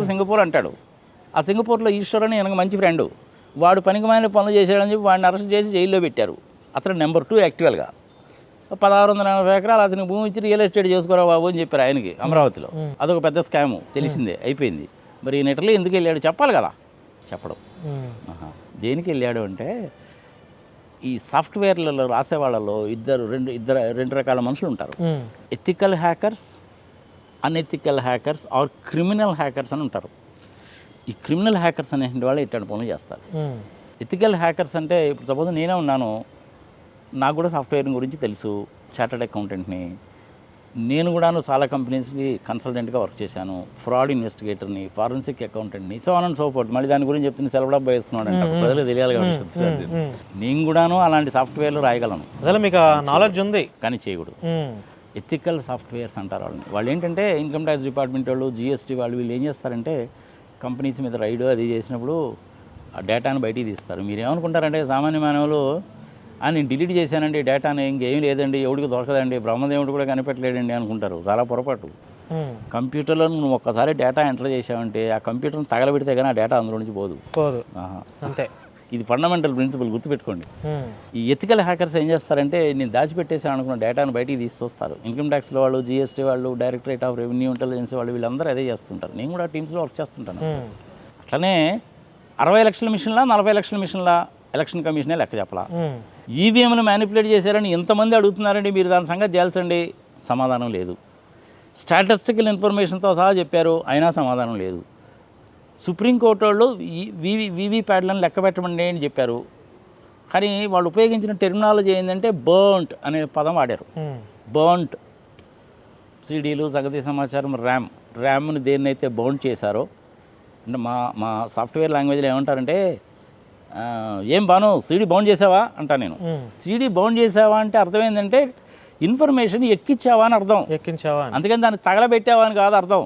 [SPEAKER 2] సింగపూర్ అంటాడు. ఆ సింగపూర్లో ఈశ్వర్ అని ఆయనకు మంచి ఫ్రెండ్, వాడు పనికిమాలిన పనులు చేశాడని చెప్పి వాడిని అరెస్ట్ చేసి జైల్లో పెట్టారు. అతను నెంబర్ 2 యాక్చువల్గా. 1640 ఎకరాలు అతనికి భూమి ఇచ్చి రియల్ ఎస్టేట్ చేసుకోరా బాబు అని చెప్పారు ఆయనకి అమరావతిలో. అదొక పెద్ద స్కాము, తెలిసిందే, అయిపోయింది. మరి ఈయన ఇటలీ ఎందుకు వెళ్ళాడు చెప్పాలి కదా. చెప్పడం. దేనికి వెళ్ళాడు అంటే ఈ సాఫ్ట్వేర్లలో రాసే వాళ్ళలో రెండు రకాల మనుషులు ఉంటారు. Ethical hackers, unethical hackers or criminal hackers అని ఉంటారు. ఈ క్రిమినల్ హ్యాకర్స్ అనే వాళ్ళు ఇట్లాంటి పనులు చేస్తారు. ఎథికల్ హ్యాకర్స్ అంటే ఇప్పుడు సపోజ్ నేనే ఉన్నాను, నాకు కూడా సాఫ్ట్వేర్ గురించి తెలుసు, చార్టర్డ్ అకౌంటెంట్ని, నేను కూడాను చాలా కంపెనీస్కి కన్సల్టెంట్గా వర్క్ చేశాను, ఫ్రాడ్ ఇన్వెస్టిగేటర్ని, ఫారెన్సిక్ అకౌంటెంట్ని, so on and so forth. మళ్ళీ దాని గురించి చెప్తున్న సెలవు డబ్బా వేసుకున్నాడు అంటే ప్రజలు తెలియాలి కాబట్టి నేను కూడాను అలాంటి సాఫ్ట్వేర్లు రాయగలను.
[SPEAKER 1] అదే మీకు నాలెడ్జ్ ఉంది,
[SPEAKER 2] కానీ చేయకూడదు. ఎథికల్ సాఫ్ట్వేర్స్ అంటారు వాళ్ళని. వాళ్ళు ఏంటంటే ఇన్కమ్ ట్యాక్స్ డిపార్ట్మెంట్ వాళ్ళు, జిఎస్టీ వాళ్ళు, వీళ్ళు ఏం చేస్తారంటే కంపెనీస్ మీద రైడ్ అది చేసినప్పుడు ఆ డేటాను బయటికి తీస్తారు. మీరు ఏమనుకుంటారంటే సామాన్య మానవులు నేను డిలీట్ చేశానండి డేటాని, ఇంకేం లేదండి, ఎవడికి దొరకదండి, బ్రహ్మదేవుడు కూడా కనిపెట్టలేడండి అనుకుంటారు. చాలా పొరపాటు. కంప్యూటర్లో నువ్వు ఒక్కసారి డేటా ఎంటర్ చేసావంటే ఆ కంప్యూటర్ని తగలబెడితే కానీ ఆ డేటా అందులో నుంచి పోదు.
[SPEAKER 1] అంతే.
[SPEAKER 2] ఇది ఫండమెంటల్ ప్రిన్సిపల్, గుర్తుపెట్టుకోండి. ఈ ఎథికల్ హ్యాకర్స్ ఏం చేస్తారంటే నేను దాచిపెట్టేసాను అనుకున్న డేటాను బయటికి తీసి చూస్తారు. ఇన్కమ్ ట్యాక్స్లో వాళ్ళు, జిఎస్టీ వాళ్ళు, డైరెక్టరేట్ ఆఫ్ రెవెన్యూ ఇంటెలిజెన్స్ వాళ్ళు, వీళ్ళందరూ అదే చేస్తుంటారు. నేను కూడా టీమ్స్లో వర్క్ చేస్తుంటాను. అట్లనే 60 లక్షల మిషన్లా 40 లక్షల మిషన్లా ఎలక్షన్ కమిషనే లెక్క చెప్పలా. ఈవీఎంలు మ్యానిపులేట్ చేశారని ఎంతమంది అడుగుతున్నారండి, మీరు దాని సంగతి చేయాల్సండి, సమాధానం లేదు. స్టాటిస్టికల్ ఇన్ఫర్మేషన్తో సహా చెప్పారు, అయినా సమాధానం లేదు. సుప్రీంకోర్టు వాళ్ళు వీవీప్యాట్లను లెక్క పెట్టమండి అని చెప్పారు, కానీ వాళ్ళు ఉపయోగించిన టెర్మినాలజీ ఏంటంటే బర్న్ట్ అనే పదం వాడారు. బర్న్ట్ సీడీలు, సగతి సమాచారం, ర్యామ్ని దేన్నైతే బర్న్ చేశారో, అంటే మా సాఫ్ట్వేర్ లాంగ్వేజ్లో ఏమంటారంటే ఏం బాను సీడీ బౌండ్ చేసావా అంటా నేను. సీడీ బౌండ్ చేసావా అంటే అర్థం ఏంటంటే ఇన్ఫర్మేషన్ ఎక్కించావా అని అర్థం, అందుకని దాన్ని తగలబెట్టావా అని కాదు అర్థం.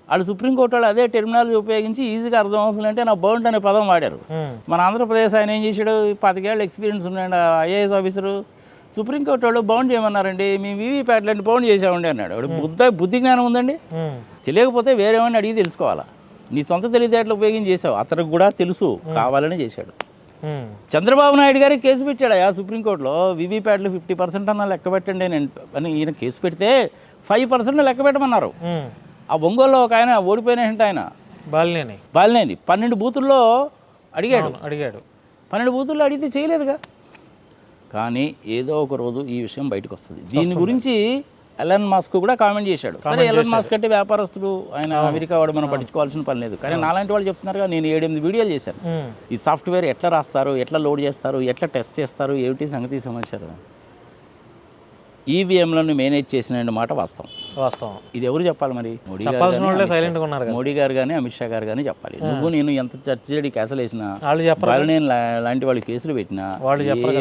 [SPEAKER 2] వాళ్ళు సుప్రీంకోర్టు వాళ్ళు అదే టెర్మినాలజీ ఉపయోగించి ఈజీగా అర్థం అవుతుందంటే నా బౌండ్ అనే పదం వాడారు. మన ఆంధ్రప్రదేశ్ ఆయన ఏం చేశాడు, 25 ఏళ్ళ ఎక్స్పీరియన్స్ ఉన్నాడు ఐఏఎస్ ఆఫీసరు, సుప్రీంకోర్టు వాళ్ళు బౌండ్ చేయమన్నారండి, మేము వీవీప్యాట్లని బౌండ్ చేసామండి అన్నాడు. బుద్ధి జ్ఞానం ఉందండి, తెలియకపోతే వేరేవాడిని అడిగి తెలుసుకోవాలా. నీ సొంత తెలివితేటలు ఉపయోగించి చేసావు, అతనికి కూడా తెలుసు, కావాలని చేశాడు. చంద్రబాబు నాయుడు గారికి కేసు పెట్టాడు సుప్రీంకోర్టులో, వీవీప్యాట్లు 50% అన్న లెక్క పెట్టండి అని ఈయన కేసు పెడితే 5% లెక్క పెట్టమన్నారు. ఆ ఒంగోలులో ఒక ఆయన ఓడిపోయినట్టు ఆయన బాలినేని 12 బూతుల్లో అడిగాడు. 12 బూతుల్లో అడిగితే చేయలేదుగా. కానీ ఏదో ఒక రోజు ఈ విషయం బయటకు వస్తుంది. దీని గురించి ఎలన్ మస్క్ కూడా కామెంట్ చేశాడు. సరే ఎలన్ మస్క్ అంటే వ్యాపారస్తుడు, ఆయన అమెరికా వాడు, మనం పట్టించుకోవాల్సిన పని లేదు. కానీ నాలాంటి వాళ్ళు చెప్తున్నారుగా, నేను 7-8 వీడియోలు చేశాను. ఈ సాఫ్ట్వేర్ ఎట్లా రాస్తారు, ఎట్లా లోడ్ చేస్తారు, ఎట్లా టెస్ట్ చేస్తారు, ఏమిటి సంగతి సమాచారం. ఈవీఎంలను మేనేజ్ చేసిన మాట వాస్తవం. ఇది ఎవరు చెప్పాలి మరి? మోడీ గారు కానీ అమిత్ షా గారు కానీ చెప్పాలి. నువ్వు నేను ఎంత చర్చడి కేసులు వేసినా, నేను లాంటి వాళ్ళు కేసులు పెట్టినా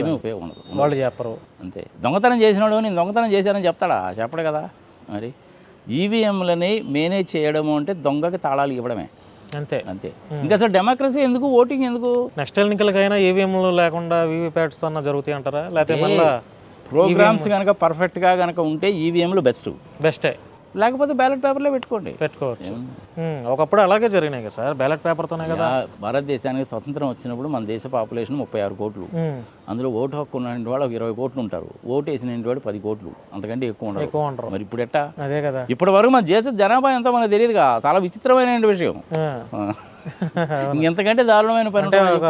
[SPEAKER 2] ఏమీ ఉపయోగం ఉండదు, వాళ్ళు చెప్పరు. అంతే. దొంగతనం చేసినాడు నేను దొంగతనం చేశానని చెప్తాడా? చెప్పడు కదా. మరి ఈవీఎంలని మేనేజ్ చేయడము అంటే దొంగకి తాళాలు ఇవ్వడమే. అంతే. ఇంకా అసలు డెమోక్రసీ ఎందుకు, ఓటింగ్ ఎందుకు?
[SPEAKER 1] నెక్స్ట్ ఎన్నికలకైనా ఈవీఎంలు లేకుండా వీవీప్యాట్స్ తో జరుగుతాయి అంటారా? లేకపోతే
[SPEAKER 2] ప్రోగ్రామ్స్ కనుక పర్ఫెక్ట్గా కనుక ఉంటే ఈవీఎంలు బెస్టే, లేకపోతే బ్యాలెట్ పేపర్లో పెట్టుకోవచ్చు.
[SPEAKER 1] ఒకప్పుడు అలాగే జరిగినాయి కదా సార్, బ్యాలెట్ పేపర్తోనే కదా.
[SPEAKER 2] భారతదేశానికి స్వతంత్రం వచ్చినప్పుడు మన దేశ పాపులేషన్ 36 కోట్లు, అందులో ఓటు హక్కు ఉన్న వాళ్ళు 20 కోట్లు ఉంటారు, ఓటు వేసిన వాడు 10 కోట్లు, అంతకంటే ఎక్కువ ఉండరు. మరి ఇప్పుడు ఎట్టా? అదే కదా. ఇప్పటి వరకు మన దేశ జనాభా ఎంతో మనకు తెలియదుగా, చాలా విచిత్రమైన విషయం. ఇంకెంతకంటే దారుణమైన పని
[SPEAKER 1] ఒక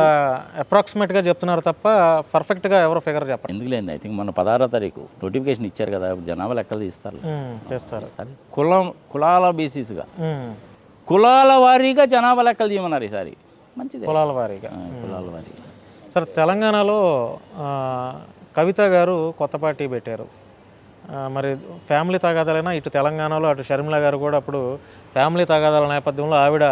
[SPEAKER 1] అప్రాక్సిమేట్గా చెప్తున్నారు తప్ప పర్ఫెక్ట్గా ఎవరో ఫిగర్ చెప్పండి.
[SPEAKER 2] ఎందుకులేండి, ఐ థింక్ మన 16వ తారీఖు నోటిఫికేషన్ ఇచ్చారు కదా, జనాభా లెక్కలు చేస్తారు. కులాల బేసిస్గా, కులాల వారీగా జనాభా లెక్కలు చేయమన్నారు ఈసారి. మంచిది,
[SPEAKER 1] కులాల వారీగా. సార్, తెలంగాణలో కవిత గారు కొత్త పార్టీ పెట్టారు. మరి ఫ్యామిలీ తగాదాలైనా ఇటు తెలంగాణలో అటు షర్మిల గారు కూడా అప్పుడు ఫ్యామిలీ తగాదాల నేపథ్యంలో ఆవిడ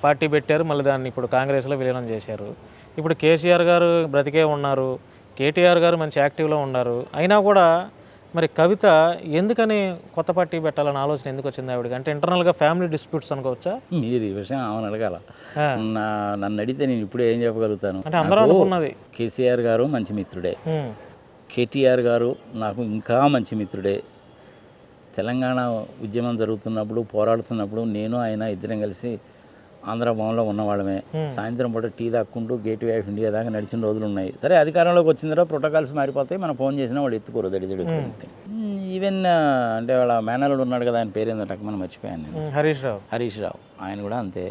[SPEAKER 1] పార్టీ పెట్టారు, మళ్ళీ దాన్ని ఇప్పుడు కాంగ్రెస్లో విలీనం చేశారు. ఇప్పుడు కేసీఆర్ గారు బ్రతికే ఉన్నారు, కేటీఆర్ గారు మంచి యాక్టివ్లో ఉన్నారు. అయినా కూడా మరి కవిత ఎందుకని కొత్త పార్టీ పెట్టాలని ఆలోచన ఎందుకు వచ్చింది ఆవిడకి? అంటే ఇంటర్నల్గా ఫ్యామిలీ డిస్ప్యూట్స్ అనుకోవచ్చా?
[SPEAKER 2] మీరు ఈ విషయం ఆమెను అడగాల, నన్ను అడిగితే నేను ఇప్పుడు ఏం చెప్పగలుగుతాను.
[SPEAKER 1] అంటే అందరూ అనుకున్నది
[SPEAKER 2] కేసీఆర్ గారు మంచి మిత్రుడే, కేటీఆర్ గారు నాకు ఇంకా మంచి మిత్రుడే. తెలంగాణ ఉద్యమం జరుగుతున్నప్పుడు, పోరాడుతున్నప్పుడు నేను ఆయన ఇద్దరం కలిసి ఆంధ్ర భవన్లో ఉన్నవాళ్ళమే. సాయంత్రం పూట టీ దాక్కుంటూ గేట్వే ఆఫ్ ఇండియా దాకా నడిచిన రోజులు ఉన్నాయి. సరే, అధికారంలోకి వచ్చిన తర్వాత ప్రోటోకాల్స్ మారిపోతాయి, మనం ఫోన్ చేసినా వాళ్ళు ఎత్తుకోరు, దడిదడి. ఈవెన్ అంటే వాళ్ళ మేనల్లుడు ఉన్నాడు కదా, ఆయన పేరు ఏంటంటే మనం మర్చిపోయాను నేను, హరీష్ రావు. ఆయన కూడా అంతే.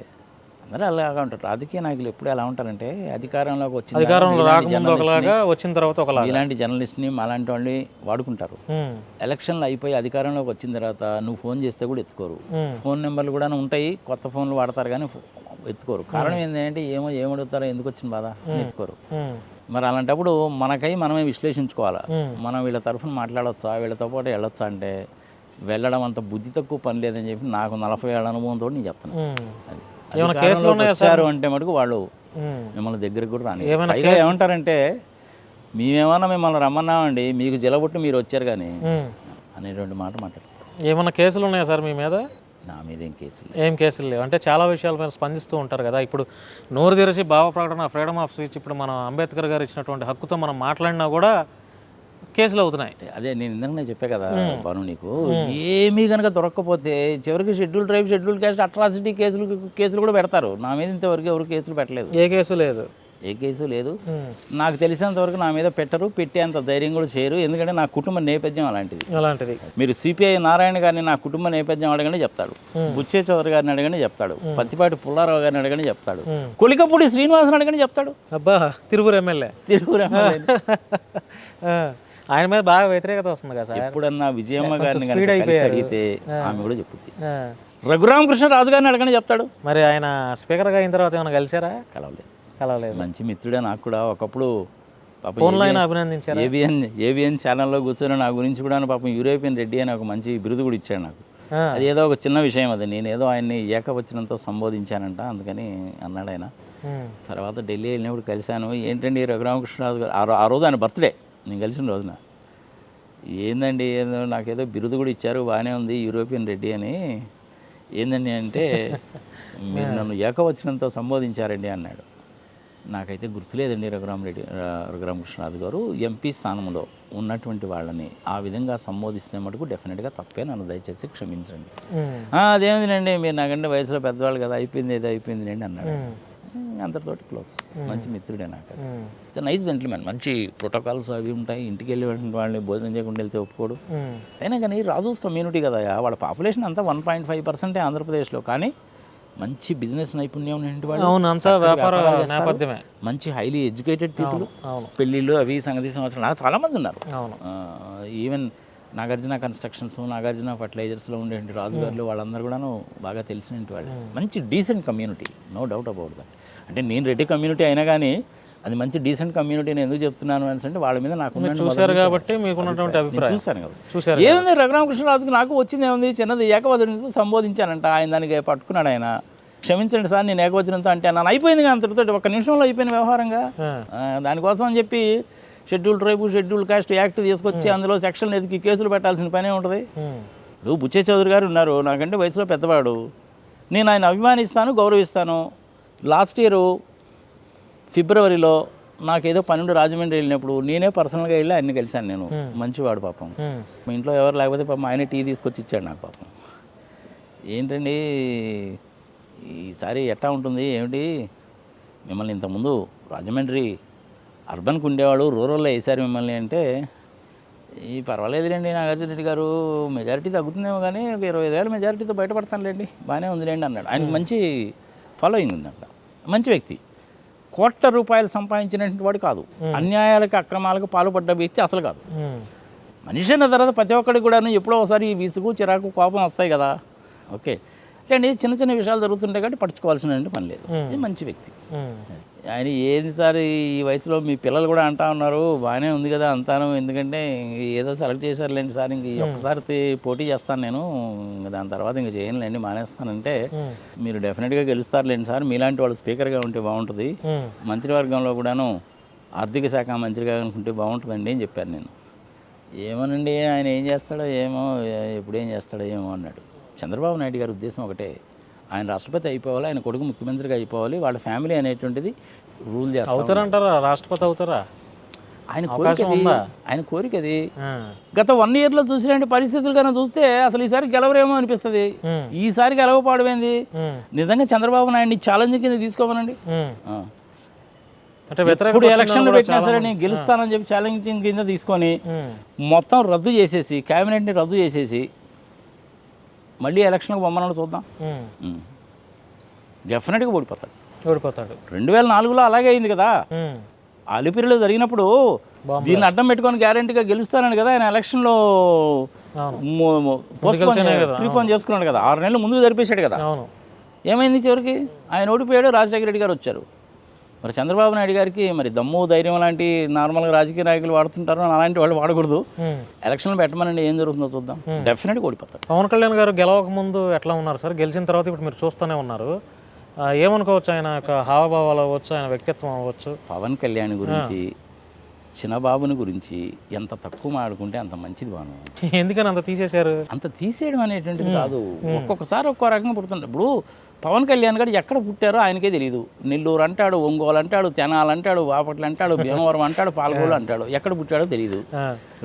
[SPEAKER 2] అందరూ అలాగా ఉంటారు. రాజకీయ నాయకులు ఎప్పుడు ఎలా ఉంటారంటే అధికారంలోకి వచ్చిన
[SPEAKER 1] అధికారంలో రాకముందు ఒకలాగా, వచ్చిన తర్వాత ఒకలాగా.
[SPEAKER 2] ఇలాంటి జర్నలిస్ట్ని మాలాంటి వాళ్ళని వాడుకుంటారు. ఎలక్షన్లు అయిపోయి అధికారంలోకి వచ్చిన తర్వాత నువ్వు ఫోన్ చేస్తే కూడా ఎత్తుకోరు. ఫోన్ నెంబర్లు కూడా ఉంటాయి, కొత్త ఫోన్లు వాడతారు కానీ ఎత్తుకోరు. కారణం ఏంటంటే ఏమడుగుతారో, ఎందుకు వచ్చిన బాధ అని ఎత్తుకోరు. మరి అలాంటప్పుడు మనమే విశ్లేషించుకోవాలా. మనం వీళ్ళ తరఫున మాట్లాడవచ్చా, వీళ్ళతో పాటు వెళ్ళొచ్చా అంటే వెళ్ళడం అంత బుద్ధి తక్కువ పని లేదని చెప్పి నాకు 40 ఏళ్ళ అనుభవంతో నేను చెప్తాను. అది వచ్చారు అంటే మటుకు వాళ్ళు మిమ్మల్ని దగ్గరికి కూడా రాని. పైగా ఏమంటారంటే మేమేమన్నా మిమ్మల్ని రమ్మన్నామండి, మీకు జలబొట్టి మీరు వచ్చారు కానీ అనేటువంటి మాట మాట్లాడతారు.
[SPEAKER 1] ఏమన్నా కేసులు ఉన్నాయా సార్ మీ మీద?
[SPEAKER 2] నా మీద ఏం కేసులు
[SPEAKER 1] లేవు. అంటే చాలా విషయాల మీద స్పందిస్తూ ఉంటారు కదా. ఇప్పుడు నోరు తెరిచి భావ ప్రకటన, ఫ్రీడమ్ ఆఫ్ స్పీచ్, ఇప్పుడు మనం అంబేద్కర్ గారు ఇచ్చినటువంటి హక్కుతో మనం మాట్లాడినా కూడా కేసులు అవుతున్నాయి.
[SPEAKER 2] అదే నేను ఇందాక చెప్పా కదా పను, నీకు ఏమీ కనుక దొరక్కపోతే చివరికి schedule tribe, schedule caste, atrocity కేసులు కూడా పెడతారు. నా మీద ఇంతవరకు ఎవరు కేసులు పెట్టలేదు.
[SPEAKER 1] ఏ కేసు లేదు.
[SPEAKER 2] నాకు తెలిసినంతవరకు నా మీద పెట్టరు, పెట్టేంత ధైర్యం కూడా చేయరు. ఎందుకంటే నా కుటుంబ నేపథ్యం అలాంటిది. మీరు సిపిఐ నారాయణ గారిని నా కుటుంబ నేపథ్యం అడగని చెప్తాడు, బుచ్చే చౌదరి గారిని అడగని చెప్తాడు, పత్తిపాటి పుల్లారావు గారిని అడగని చెప్తాడు, కొలికపూడి శ్రీనివాసన్ అడగని చెప్తాడు.
[SPEAKER 1] అబ్బా, తిరువురు ఎమ్మెల్యే ఆయన మీద బాగా వ్యతిరేకత వస్తుంది కదా సార్.
[SPEAKER 2] ఎప్పుడన్నా విజయమ్మ గారిని అడిగితే ఆమె కూడా చెప్పుద్ది. రఘురామకృష్ణరాజు గారిని అడగని చెప్తాడు.
[SPEAKER 1] మరి ఆయన స్పీకర్గా అయిన తర్వాత ఏమైనా కలిసారా?
[SPEAKER 2] కలవలేదు. మంచి మిత్రుడే నాకు కూడా. ఒకప్పుడు
[SPEAKER 1] అభినందించారు.
[SPEAKER 2] ఏబిఎన్ ఛానల్లో కూర్చొని నా గురించి కూడా పాపం యూరోపియన్ రెడ్డి అని ఒక మంచి బిరుదు కూడా ఇచ్చాడు నాకు. అది ఏదో ఒక చిన్న విషయం, అది నేనేదో ఆయన్ని ఏకవచనంతో సంబోధించానంట, అందుకని అన్నాడు ఆయన. తర్వాత ఢిల్లీ వెళ్ళినప్పుడు కలిశాను. ఏంటండి రఘురామకృష్ణరాజు గారు, ఆ రోజు ఆయన బర్త్డే, నేను కలిసిన రోజున, ఏందండి ఏదో నాకేదో బిరుదు కూడా ఇచ్చారు, బాగానే ఉంది, యూరోపియన్ రెడ్డి అని. ఏందండి అంటే మీరు నన్ను ఏకవచనంతో సంబోధించారండి అన్నాడు. నాకైతే గుర్తులేదండి. రఘురామకృష్ణరాజు గారు ఎంపీ స్థానంలో ఉన్నటువంటి వాళ్ళని ఆ విధంగా సంబోధిస్తే మటుకు డెఫినెట్గా తప్పే, నన్ను దయచేసి క్షమించండి. అదేమిటండి, మీరు నాకంటే వయసులో పెద్దవాళ్ళు కదా, అయిపోయింది ఏదో అయిపోయింది అన్నాడు. అంతటితోటి క్లోజ్. మంచి మిత్రుడే నాకు. It's nice gentlemen. మంచి ప్రోటోకాల్స్ అవి ఉంటాయి. ఇంటికి వెళ్ళి వాళ్ళని భోజనం చేయకుండా వెళ్తే ఒప్పుకోడు. అయినా కానీ రాజూస్ కమ్యూనిటీ కదా, వాళ్ళ పాపులేషన్ అంతా 1.5% ఆంధ్రప్రదేశ్లో, కానీ మంచి బిజినెస్ నైపుణ్యం మంచి హైలీ ఎడ్యుకేటెడ్ పీపుల్. పెళ్ళిళ్ళు అవి సంగతి సంవత్సరం నాకు చాలామంది ఉన్నారు. ఈవెన్ నాగార్జున కన్స్ట్రక్షన్స్, నాగార్జున ఫర్టిలైజర్స్లో ఉండేటువంటి రాజుగారులు వాళ్ళందరూ కూడాను బాగా తెలిసినటువంటి వాళ్ళు. మంచి decent community, no doubt about that. అంటే నేను రెడ్డి కమ్యూనిటీ అయినా కానీ అది మంచి డీసెంట్ కమ్యూనిటీ. నేను ఎందుకు చెప్తున్నాను అంటే వాళ్ళ మీద నాకు
[SPEAKER 1] చూశారు కాబట్టి మీకున్నటువంటి అభిప్రాయం.
[SPEAKER 2] చూశాను కాబట్టి. ఏముంది, రఘురామకృష్ణరాజుకి నాకు వచ్చింది ఏముంది, చిన్నది ఏకవచనంతో సంబోధించానంట. ఆయన దానికి పట్టుకున్నాడు. ఆయన క్షమించండి సార్, నేను ఏకవచనంతో అంటే నన్ను అయిపోయింది కదా, అంతటితో 1 నిమిషంలో అయిపోయిన వ్యవహారంగా. దానికోసం అని చెప్పి schedule tribe, schedule caste act తీసుకొచ్చి అందులో సెక్షన్లు ఎదికి కేసులు పెట్టాల్సిన పనే ఉంటుంది. ఇప్పుడు బుచ్చే చౌదరి గారు ఉన్నారు, నాకంటే వయసులో పెద్దవాడు, నేను ఆయన అభిమానిస్తాను, గౌరవిస్తాను. లాస్ట్ ఇయర్ ఫిబ్రవరిలో నాకేదో 12 రాజమండ్రి వెళ్ళినప్పుడు నేనే పర్సనల్గా వెళ్ళి ఆయన్ని కలిశాను. నేను మంచివాడు పాపం. మా ఇంట్లో ఎవరు లేకపోతే పాపం ఆయన టీ తీసుకొచ్చి ఇచ్చాడు నాకు. పాపం ఏంటండి ఈసారి ఎట్లా ఉంటుంది ఏమిటి, మిమ్మల్ని ఇంతకుముందు రాజమండ్రి అర్బన్కి ఉండేవాడు, రూరల్లో వేశారు మిమ్మల్ని అంటే, ఈ పర్వాలేదులేండి నాగార్జున రెడ్డి గారు, మెజారిటీ తగ్గుతుందేమో కానీ 25,000 మెజారిటీతో బయటపడతానులేండి, బాగానే ఉందిలేండి అన్నాడు. ఆయనకు మంచి ఫాలోయింగ్ ఉంది అక్కడ. మంచి వ్యక్తి, కోట్ల రూపాయలు సంపాదించినటువంటి వాడు కాదు, అన్యాయాలకు అక్రమాలకు పాల్పడ్డ వ్యక్తి అసలు కాదు. మనిషి అన్న తర్వాత ప్రతి ఒక్కడికి కూడా ఎప్పుడో ఒకసారి విసుగు, చిరాకు, కోపం వస్తాయి కదా. ఓకే, అంటే చిన్న చిన్న విషయాలు జరుగుతుంటాయి కాబట్టి పట్టించుకోవాల్సిన పని లేదు. ఇది మంచి వ్యక్తి. ఆయన ఏది సార్ ఈ వయసులో మీ పిల్లలు కూడా అంటా ఉన్నారు, బాగానే ఉంది కదా అంతాను, ఎందుకంటే ఏదో సెలెక్ట్ చేశారులేండి సార్, ఇంక ఒక్కసారి పోటీ చేస్తాను నేను, దాని తర్వాత ఇంక చేయనులేండి, మానేస్తానంటే, మీరు డెఫినెట్గా గెలుస్తారులేండి సార్, మీలాంటి వాళ్ళు స్పీకర్గా ఉంటే బాగుంటుంది, మంత్రివర్గంలో కూడాను ఆర్థిక శాఖ మంత్రిగా అనుకుంటే బాగుంటుందండి అని చెప్పాను నేను. ఏమోనండి ఆయన ఏం చేస్తాడో ఏమో, ఎప్పుడు ఏం చేస్తాడో ఏమో అన్నాడు. చంద్రబాబు నాయుడు గారి ఉద్దేశం ఒకటే, ఆయన రాష్ట్రపతి అయిపోవాలి, ఆయన కొడుకు ముఖ్యమంత్రిగా అయిపోవాలి, వాళ్ళ ఫ్యామిలీ అనేటువంటిది రూల్ చేస్తారు.
[SPEAKER 1] అవుతారంటారా రాష్ట్రపతి అవుతారా?
[SPEAKER 2] ఆయన కోరిక అది. గత 1 yearలో చూసినటువంటి పరిస్థితులు కన్నా చూస్తే అసలు ఈసారి గెలవరేమో అనిపిస్తుంది. ఈసారి గెలవకపోవడమేంది, నిజంగా చంద్రబాబు నాయుడిని ఛాలెంజ్ కింద తీసుకోమనండి. ఇప్పుడు ఎలక్షన్లు పెట్టినా సరే నేను గెలుస్తానని చెప్పి ఛాలెంజ్ కింద తీసుకొని మొత్తం రద్దు చేసేసి, క్యాబినెట్ని రద్దు చేసేసి మళ్ళీ ఎలక్షన్కి బొమ్మలను చూద్దాం. డెఫినెట్గా ఓడిపోతాడు. 2004లో అలాగే అయింది కదా. అలిపిరిలో జరిగినప్పుడు దీన్ని అడ్డం పెట్టుకొని గ్యారెంటీగా గెలుస్తానని కదా ఆయన ఎలక్షన్లో ప్రీపోన్ చేసుకున్నాడు కదా. 6 నెలలు ముందుకు జరిపేశాడు కదా. ఏమైంది చివరికి? ఆయన ఓడిపోయాడు, రాజశేఖర రెడ్డి గారు వచ్చారు. మరి చంద్రబాబు నాయుడు గారికి మరి దమ్ము ధైర్యం లాంటి నార్మల్గా రాజకీయ నాయకులు వాడుతుంటారు, అలాంటి వాళ్ళు వాడకూడదు. ఎలక్షన్లు పెట్టమనండి, ఏం జరుగుతుందో చూద్దాం. డెఫినెట్గా ఓడిపోతారు.
[SPEAKER 1] పవన్ కళ్యాణ్ గారు గెలవక ముందు ఎట్లా ఉన్నారు సార్? గెలిచిన తర్వాత ఇప్పుడు మీరు చూస్తూనే ఉన్నారు. ఏమనుకోవచ్చు? ఆయన యొక్క హావభావాలు అవ్వచ్చు, ఆయన వ్యక్తిత్వం అవ్వచ్చు.
[SPEAKER 2] పవన్ కళ్యాణ్ గురించి, చిన్నబాబుని గురించి ఎంత తక్కువ మాడుకుంటే అంత మంచిది. బాను
[SPEAKER 1] ఎందుకని అంత తీసేశారు?
[SPEAKER 2] అంత తీసేయడం అనేటువంటిది కాదు. ఒక్కొక్కసారి ఒక్కో రకంగా పుడుతుంటారు. ఇప్పుడు పవన్ కళ్యాణ్ గారు ఎక్కడ పుట్టారో ఆయనకే తెలియదు. నెల్లూరు అంటాడు, ఒంగోలు అంటాడు, తెనాలి అంటాడు, బాపట్ల అంటాడు, భీమవరం అంటాడు, పాల్గొలు అంటాడు. ఎక్కడ పుట్టాడో తెలియదు.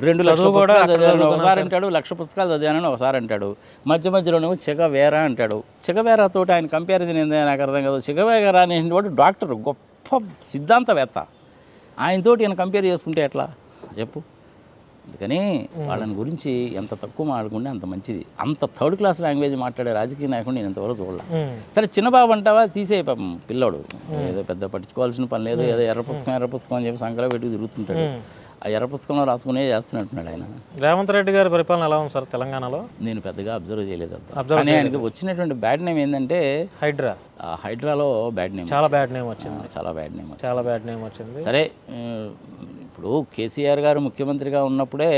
[SPEAKER 2] 2 లక్షల పుస్తకాలు చదివాను ఒకసారి అంటాడు, 1,00,000 పుస్తకాలు చదివానని ఒకసారి అంటాడు. మధ్యలోనేమో చిగవేరా అంటాడు. చిగవేరాతో ఆయన కంపారిజన్ ఏందని నాకు అర్థం కాదు. చిగవేరా అనేటువంటి డాక్టర్, గొప్ప సిద్ధాంతవేత్త. ఆయనతోటి ఈయన కంపేర్ చేసుకుంటే ఎట్లా చెప్పు? అందుకని వాళ్ళని గురించి ఎంత తక్కువ మాట్లాడుకుంటే అంత మంచిది. అంత 3rd క్లాస్ లాంగ్వేజ్ మాట్లాడే రాజకీయ నాయకుడు నేను ఇంతవరకు చూడలే. సరే చిన్నబాబు అంటావా, తీసే పాపం పిల్లోడు, ఏదో పెద్ద పట్టించుకోవాల్సిన పని లేదు. ఏదో ఎర్ర పుస్తకం అని చెప్పి సంకలో పెట్టుకు తిరుగుతుంటాడు. ఆ ఎర్ర పుస్తకంలో రాసుకునే చేస్తున్నట్టున్నాడు ఆయన.
[SPEAKER 1] రేవంత్ రెడ్డి గారి పరిపాలన ఎలా ఉంది సార్ తెలంగాణలో?
[SPEAKER 2] నేను పెద్దగా అబ్జర్వ్ చేయలేదు. కానీ ఆయనకి వచ్చినటువంటి బ్యాడ్ నేమ్ ఏంటంటే హైడ్రాలో బ్యాడ్ నేమ్,
[SPEAKER 1] చాలా బ్యాడ్ నేమ్ వచ్చింది.
[SPEAKER 2] చాలా బ్యాడ్ నేమ్
[SPEAKER 1] వచ్చింది.
[SPEAKER 2] సరే, ఇప్పుడు కేసీఆర్ గారు ముఖ్యమంత్రిగా ఉన్నప్పుడే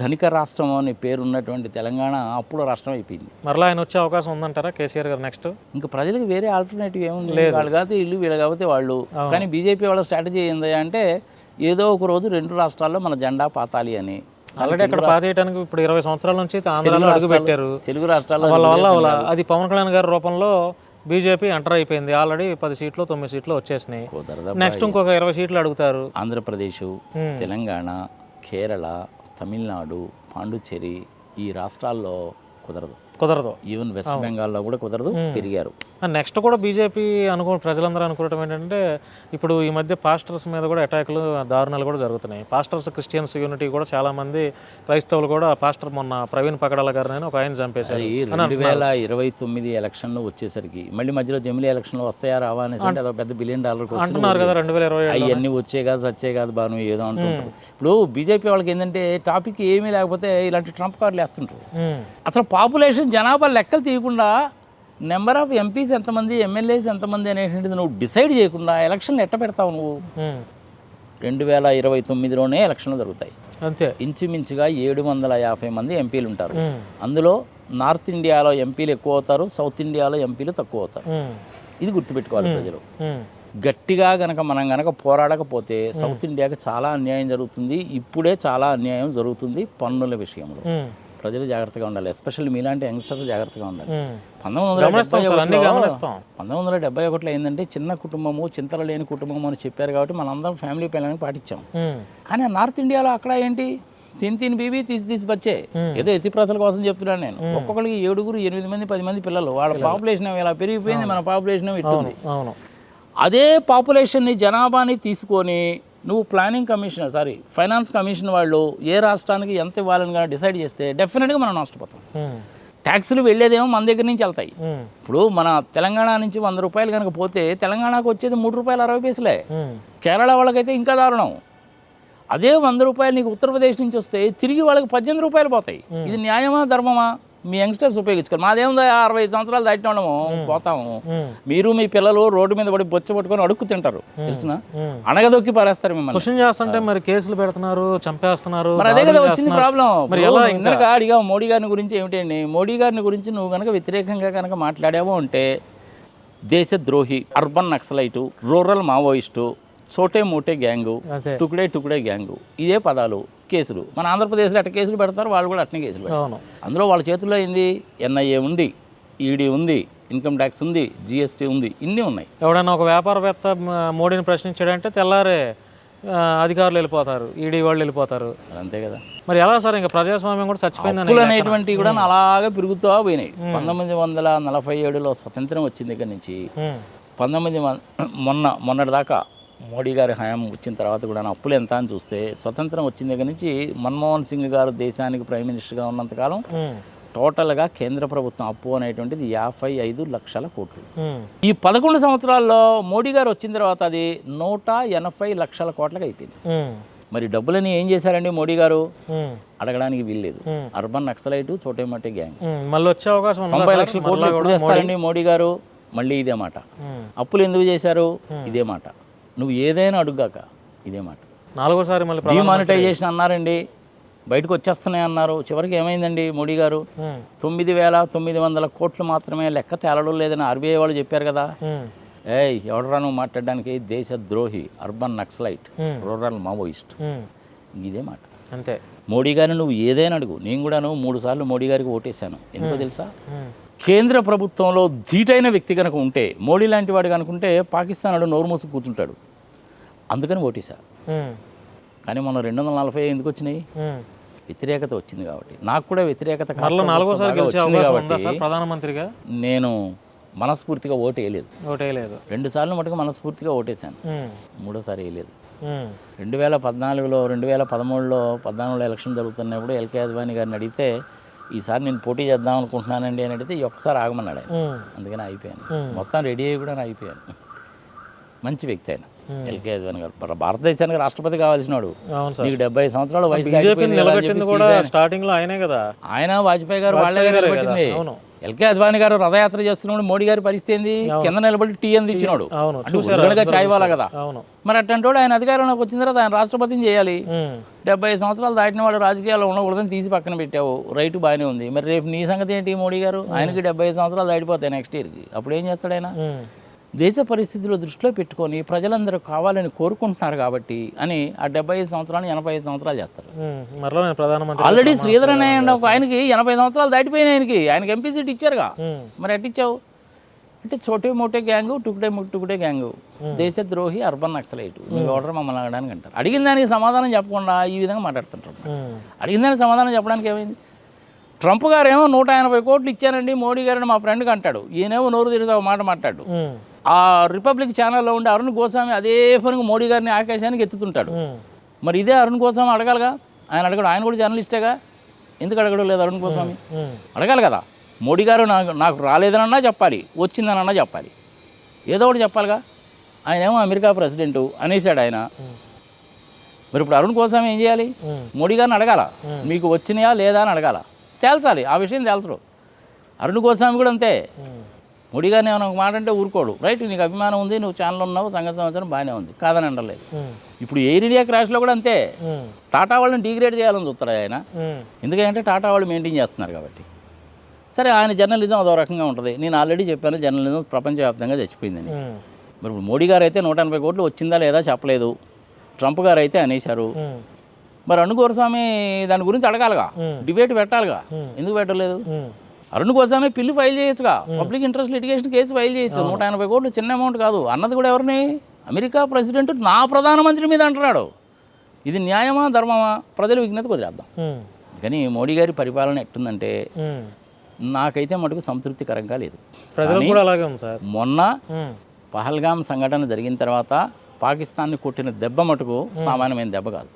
[SPEAKER 2] ధనిక రాష్ట్రం అనే పేరు ఉన్నటువంటి తెలంగాణ అప్పుడు రాష్ట్రం అయిపోయింది.
[SPEAKER 1] మరలా ఆయన వచ్చే అవకాశం ఉందంటారా కేసీఆర్ గారు నెక్స్ట్?
[SPEAKER 2] ఇంకా ప్రజలకు వేరే ఆల్టర్నేటివ్ ఏముంది? వాళ్ళు కాకపోతే ఇల్లు, వీళ్ళు కాకపోతే వాళ్ళు. కానీ బీజేపీ వాళ్ళ స్ట్రాటజీ ఏంది అంటే ఏదో ఒక రోజు 2 రాష్ట్రాల్లో మన జెండా పాతాలి అని.
[SPEAKER 1] ఆల్రెడీ అక్కడ పాతేయడానికి ఇప్పుడు 20 సంవత్సరాల నుంచి ఆంధ్రాలో అడుగు పెట్టారు.
[SPEAKER 2] తెలుగు రాష్ట్రాల్లో
[SPEAKER 1] వల్ల అది పవన్ కళ్యాణ్ గారి రూపంలో బీజేపీ ఎంటర్ అయిపోయింది. ఆల్రెడీ 10 సీట్లు 9 సీట్లు వచ్చేసినాయి. నెక్స్ట్ ఇంకొక 20 సీట్లు అడుగుతారు.
[SPEAKER 2] ఆంధ్రప్రదేశ్, తెలంగాణ, కేరళ, తమిళనాడు, పాండుచేరి ఈ రాష్ట్రాల్లో కుదరదు. ఈవెన్ వెస్ట్ బెంగాల్లో కూడా కుదరదు. పెరిగారు.
[SPEAKER 1] నెక్స్ట్ కూడా బీజేపీ ప్రజలందరూ అనుకోవటం ఏంటంటే ఇప్పుడు ఈ మధ్య పాస్టర్స్ మీద కూడా అటాకులు, దారుణాలు కూడా జరుగుతున్నాయి. పాస్టర్స్ క్రిస్టియన్స్ యూనిటీ కూడా చాలా మంది క్రైస్తవులు కూడా పాస్టర్ మొన్న ప్రవీణ్ పగడాల గారిని ఒక ఆయన చంపేశారు.
[SPEAKER 2] 2029 ఎలక్షన్లు వచ్చేసరికి మళ్ళీ మధ్యలో జమిలీ ఎలక్షన్లు వస్తాయా రావా అనేసి అదొక పెద్ద $1 బిలియన్
[SPEAKER 1] అంటున్నారు కదా. 2020
[SPEAKER 2] అవన్నీ వచ్చే కాదు సచ్చే కాదు బాను ఏదో అంటుంటారు. ఇప్పుడు బీజేపీ వాళ్ళకి ఏంటంటే టాపిక్ ఏమీ లేకపోతే ఇలాంటి ట్రంప్ కార్లు వేస్తుంటారు. అసలు పాపులేషన్ జనాభా లెక్కలు తీయకుండా నెంబర్ ఆఫ్ ఎంపీస్ ఎంతమంది, ఎమ్మెల్యేస్ ఎంతమంది అనేటువంటిది నువ్వు డిసైడ్ చేయకుండా ఎలక్షన్లు ఎట్ట పెడతావు నువ్వు? 2029లోనే ఎలక్షన్లు జరుగుతాయి.
[SPEAKER 1] అంతే.
[SPEAKER 2] ఇంచుమించుగా 750 మంది ఎంపీలు ఉంటారు. అందులో నార్త్ ఇండియాలో ఎంపీలు ఎక్కువ అవుతారు, సౌత్ ఇండియాలో ఎంపీలు తక్కువ అవుతారు. ఇది గుర్తుపెట్టుకోవాలి ప్రజలు. గట్టిగా మనం పోరాడకపోతే సౌత్ ఇండియాకి చాలా అన్యాయం జరుగుతుంది. ఇప్పుడే చాలా అన్యాయం జరుగుతుంది పన్నుల విషయంలో. ప్రజలు జాగ్రత్తగా ఉండాలి. ఎస్పెషల్లీ మీలాంటి యంగ్స్టర్స్ జాగ్రత్తగా ఉండాలి. 1971లో ఏంటంటే చిన్న కుటుంబము, చింతలు లేని కుటుంబం అని చెప్పారు కాబట్టి మనందరం ఫ్యామిలీ ప్లానింగ్ పాటించాం. కానీ నార్త్ ఇండియాలో అక్కడ ఏంటి, తిని బీబీ తీసి బచ్చే. ఏదో ఎత్తిప్రతల కోసం చెప్తున్నాను నేను. ఒక్కొక్కరికి 7, 8 మంది 10 మంది పిల్లలు. వాళ్ళ పాపులేషన్ ఇలా పెరిగిపోయింది, మన పాపులేషన్ ఇట్టుంది. అదే పాపులేషన్ని జనాభాని తీసుకొని నువ్వు ఫైనాన్స్ కమిషన్ వాళ్ళు ఏ రాష్ట్రానికి ఎంత ఇవ్వాలని కానీ డిసైడ్ చేస్తే డెఫినెట్గా మనం నష్టపోతాం. ట్యాక్సులు వెళ్ళేదేమో మన దగ్గర నుంచి వెళ్తాయి. ఇప్పుడు మన తెలంగాణ నుంచి 100 రూపాయలు కనుక పోతే తెలంగాణకు వచ్చేది ₹3.60. కేరళ వాళ్ళకైతే ఇంకా దారుణం. అదే 100 రూపాయలు నీకు ఉత్తరప్రదేశ్ నుంచి వస్తే తిరిగి వాళ్ళకి ₹18 పోతాయి. ఇది న్యాయమా ధర్మమా? మీ యంగ్స్టర్స్ ఉపయోగించుకోరు. మాదేముందో 60 సంవత్సరాలు దాటిన వాళ్ళము పోతాము. మీరు మీ పిల్లలు రోడ్డు మీద పడి బొచ్చ పట్టుకొని అడుక్కు తింటారు. తెలిసిన అణగదొక్కి పారేస్తారు మిమ్మల్ని.
[SPEAKER 1] క్వశ్చన్ చేస్తుంటే మరి కేసులు పెడుతున్నారు, చంపేస్తున్నారు.
[SPEAKER 2] మరి అదే కదా వచ్చింది ప్రాబ్లం. ఇందాక అడిగా మోడీ గారిని గురించి ఏమిటండి, మోడీ గారిని గురించి నువ్వు కనుక వ్యతిరేకంగా కనుక మాట్లాడావో అంటే దేశద్రోహి, అర్బన్ నక్సలైటు, రూరల్ మావోయిస్టు, చోటే మోటే గ్యాంగు, టుకుడే గ్యాంగు, ఇదే పదాలు, కేసులు. మన ఆంధ్రప్రదేశ్లో అట్ట కేసులు పెడతారు, వాళ్ళు కూడా అట్నే కేసులు పెడతారు. అందులో వాళ్ళ చేతుల్లో ఏంది, ఎన్ఐఏ ఉంది, ఈడీ ఉంది, ఇన్కమ్ ట్యాక్స్ ఉంది, జిఎస్టీ ఉంది, ఇన్ని ఉన్నాయి.
[SPEAKER 1] ఎవడైనా ఒక వ్యాపారవేత్త మోడీని ప్రశ్నించాడంటే తెల్లారే అధికారులు వెళ్ళిపోతారు, ఈడీ వాళ్ళు వెళ్ళిపోతారు.
[SPEAKER 2] అంతే కదా.
[SPEAKER 1] మరి ఎలా సార్ ఇంకా ప్రజాస్వామ్యం కూడా చచ్చిపోయింది
[SPEAKER 2] అనేటువంటివి కూడా అలాగే పెరుగుతూ పోయినాయి. 1947లో స్వతంత్రం వచ్చిన దగ్గర నుంచి మొన్నటి దాకా మోడీ గారి హయాం వచ్చిన తర్వాత కూడా అప్పులు ఎంత అని చూస్తే స్వతంత్రం వచ్చిన దగ్గర నుంచి మన్మోహన్ సింగ్ గారు దేశానికి ప్రైమ్ మినిస్టర్గా ఉన్నంతకాలం టోటల్గా కేంద్ర ప్రభుత్వం అప్పు అనేటువంటిది 55 లక్షల కోట్లు. ఈ 11 సంవత్సరాల్లో మోడీ గారు వచ్చిన తర్వాత అది 180 లక్షల కోట్లకు అయిపోయింది. మరి డబ్బులని ఏం చేశారండి మోడీ గారు? అడగడానికి వీల్లేదు. అర్బన్ నక్సలైట్ చోటేమటే గ్యాంగ్
[SPEAKER 1] మళ్ళీ వచ్చే అవకాశం
[SPEAKER 2] 90 లక్షల కోట్లు ఎప్పుడు చేస్తారండి మోడీ గారు? మళ్ళీ ఇదే మాట. అప్పులు ఎందుకు చేశారు? ఇదే మాట. నువ్వు ఏదైనా అడుగాక ఇదే మాట.
[SPEAKER 1] 4వ మళ్ళీ
[SPEAKER 2] డిమానిటైజేషన్ అన్నారండి, బయటకు వచ్చేస్తున్నాయి అన్నారు. చివరికి ఏమైందండి మోడీ గారు? 9,900 కోట్లు మాత్రమే, లెక్క తేలడం లేదని ఆర్బీఐ వాళ్ళు చెప్పారు కదా. ఎవడరా నువ్వు మాట్లాడడానికి? దేశద్రోహి, అర్బన్ నక్సలైట్, రూరల్ మావోయిస్ట్, ఇదే మాట.
[SPEAKER 1] అంతే.
[SPEAKER 2] మోడీ గారిని నువ్వు ఏదైనా అడుగు. నేను కూడాను 3 సార్లు మోడీ గారికి ఓటేశాను. ఎందుకో తెలుసా? కేంద్ర ప్రభుత్వంలో ధీటైన వ్యక్తి కనుక ఉంటే, మోడీ లాంటి వాడు కనుకుంటే పాకిస్తాన్ వాడు నోరు మూసి కూర్చుంటాడు. అందుకని ఓటేశా. కానీ మొన్న 240 ఎందుకు వచ్చినాయి? వ్యతిరేకత వచ్చింది కాబట్టి. నాకు కూడా వ్యతిరేకత వచ్చింది కాబట్టి
[SPEAKER 1] ప్రధానమంత్రిగా
[SPEAKER 2] నేను మనస్ఫూర్తిగా ఓటు వేయలేదు. 2 సార్లు మటుకు మనస్ఫూర్తిగా ఓటేశాను. 3ఓసారి వేయలేదు. 2014లో 2013లో 14 ఎలక్షన్ జరుగుతున్నప్పుడు ఎల్కే అద్వానీ గారిని అడిగితే ఈసారి నేను పోటీ చేద్దాం అనుకుంటున్నానండి అని అడిగితే ఒక్కసారి ఆగమన్నాడు ఆయన. అందుకని అయిపోయాను. మొత్తం రెడీ అయ్యి కూడా అయిపోయాను. మంచి వ్యక్తి ఆయన ఎల్కే అద్వానీ గారు. భారతదేశానికి రాష్ట్రపతి కావాల్సినాడు. నీకు 70 సంవత్సరాల వయసు
[SPEAKER 1] స్టార్టింగ్ లో ఆయనే కదా.
[SPEAKER 2] ఆయన వాజ్పేయి గారు వాళ్ళే నిలబెట్టింది. ఎల్కే అద్వానీ గారు రథయాత్ర చేస్తున్నాడు. మోడీ గారి పరిస్థితి ఏంది? కింద నిలబడి టీ అంది ఇచ్చినాడు. చాయ్ వాలా కదా. మరి అట్టంటోడు ఆయన అధికారంలోకి వచ్చిన తర్వాత ఆయన రాష్ట్రపతిని చేయాలి. 70 సంవత్సరాలు దాటిన వాడు రాజకీయాల్లో ఉండకూడదని తీసి పక్కన పెట్టావు. రైట్ బాగానే ఉంది. మరి రేపు నీ సంగతి ఏంటి? మోడీ గారు ఆయనకి 70 సంవత్సరాలు దాటిపోతాయి నెక్స్ట్ ఇయర్కి. అప్పుడు ఏం చేస్తాడు ఆయన? దేశ పరిస్థితులు దృష్టిలో పెట్టుకొని ప్రజలందరూ కావాలని కోరుకుంటున్నారు కాబట్టి అని ఆ 75 సంవత్సరాలు 85 సంవత్సరాలు చేస్తారు. ఆల్రెడీ శ్రీధర్ అనే ఆయనకి 80 సంవత్సరాలు దాటిపోయినాయి. ఆయనకి ఎంపీ సీట్ ఇచ్చారుగా. మరి ఎట్టిచ్చావు అంటే చోటే Mote gang, టుకుడే gang, దేశద్రోహి, urban naxalite, మీకు ఆర్డర్ మమ్మల్ని అడగడానికి అంటారు. అడిగిన దానికి సమాధానం చెప్పకుండా ఈ విధంగా మాట్లాడుతుంటారు. అడిగిన దానికి సమాధానం చెప్పడానికి ఏమైంది? ట్రంప్ గారు ఏమో 180 కోట్లు ఇచ్చానండి మోడీ గారిని మా ఫ్రెండ్కి అంటాడు. ఈయనేమో నోరు తెరిచి ఒక మాట మాట్లాడు. ఆ రిపబ్లిక్ ఛానల్లో ఉండే అరుణ్ గోస్వామి అదే పనికి మోడీ గారిని ఆకాశానికి ఎత్తుతుంటాడు. మరి ఇదే అరుణ్ గోస్వామి అడగాలిగా. ఆయన అడగడు. ఆయన కూడా జర్నలిస్టేగా. ఎందుకు అడగడం లేదు అరుణ్ గోస్వామి? అడగాలి కదా. మోడీ గారు నాకు రాలేదనన్నా చెప్పాలి, వచ్చిందనన్నా చెప్పాలి, ఏదో ఒకటి చెప్పాలిగా. ఆయన ఏమో అమెరికా ప్రెసిడెంటు అనేసాడు ఆయన. మరి ఇప్పుడు అరుణ్ గోస్వామి ఏం చేయాలి? మోడీ గారిని అడగాల, మీకు వచ్చినాయా లేదా అని అడగాల, తేల్చాలి. ఆ విషయం తేల్చడు. అరుణ్ గోస్వామి కూడా అంతే. మోడీ గారిని ఏమైనా ఒక మాట అంటే ఊరుకోడు. రైట్, నీకు అభిమానం ఉంది, నువ్వు ఛానల్ ఉన్నావు, సంఘ సంవత్సరం బాగానే ఉంది, కాదని అనలేదు. ఇప్పుడు ఎయిర్ ఇండియా క్రాష్లో కూడా అంతే. టాటా వాళ్ళని డిగ్రేడ్ చేయాలని చూస్తాడు ఆయన. ఎందుకంటే టాటా వాళ్ళు మెయింటైన్ చేస్తున్నారు కాబట్టి. సరే, ఆయన జర్నలిజం అదో రకంగా ఉంటుంది. నేను ఆల్రెడీ చెప్పాను, జర్నలిజం ప్రపంచవ్యాప్తంగా చచ్చిపోయిందని. మరి ఇప్పుడు మోడీ గారు అయితే 180 కోట్లు వచ్చిందా లేదా చెప్పలేదు. ట్రంప్ గారు అయితే అనేశారు. మరి అరుణ్ గోస్వామి దాని గురించి అడగాలిగా, డిబేట్ పెట్టాలిగా. ఎందుకు పెట్టలేదు? అరుణ్ గోస్వామి పిల్లు ఫైల్ చేయొచ్చుగా, public interest litigation case file చేయొచ్చు. 180 కోట్లు చిన్న అమౌంట్ కాదు. అన్నది కూడా ఎవరిని? అమెరికా ప్రెసిడెంట్ నా ప్రధానమంత్రి మీద అంటున్నాడు. ఇది న్యాయమా ధర్మమా? ప్రజలు విజ్ఞత వదిలేద్దాం. కానీ మోడీ గారి పరిపాలన ఎట్టుందంటే నాకైతే మటుకు సంతృప్తికరంగా లేదు. మొన్న పహల్గామ్ సంఘటన జరిగిన తర్వాత పాకిస్తాన్ని కొట్టిన దెబ్బ మటుకు సామాన్యమైన దెబ్బ కాదు.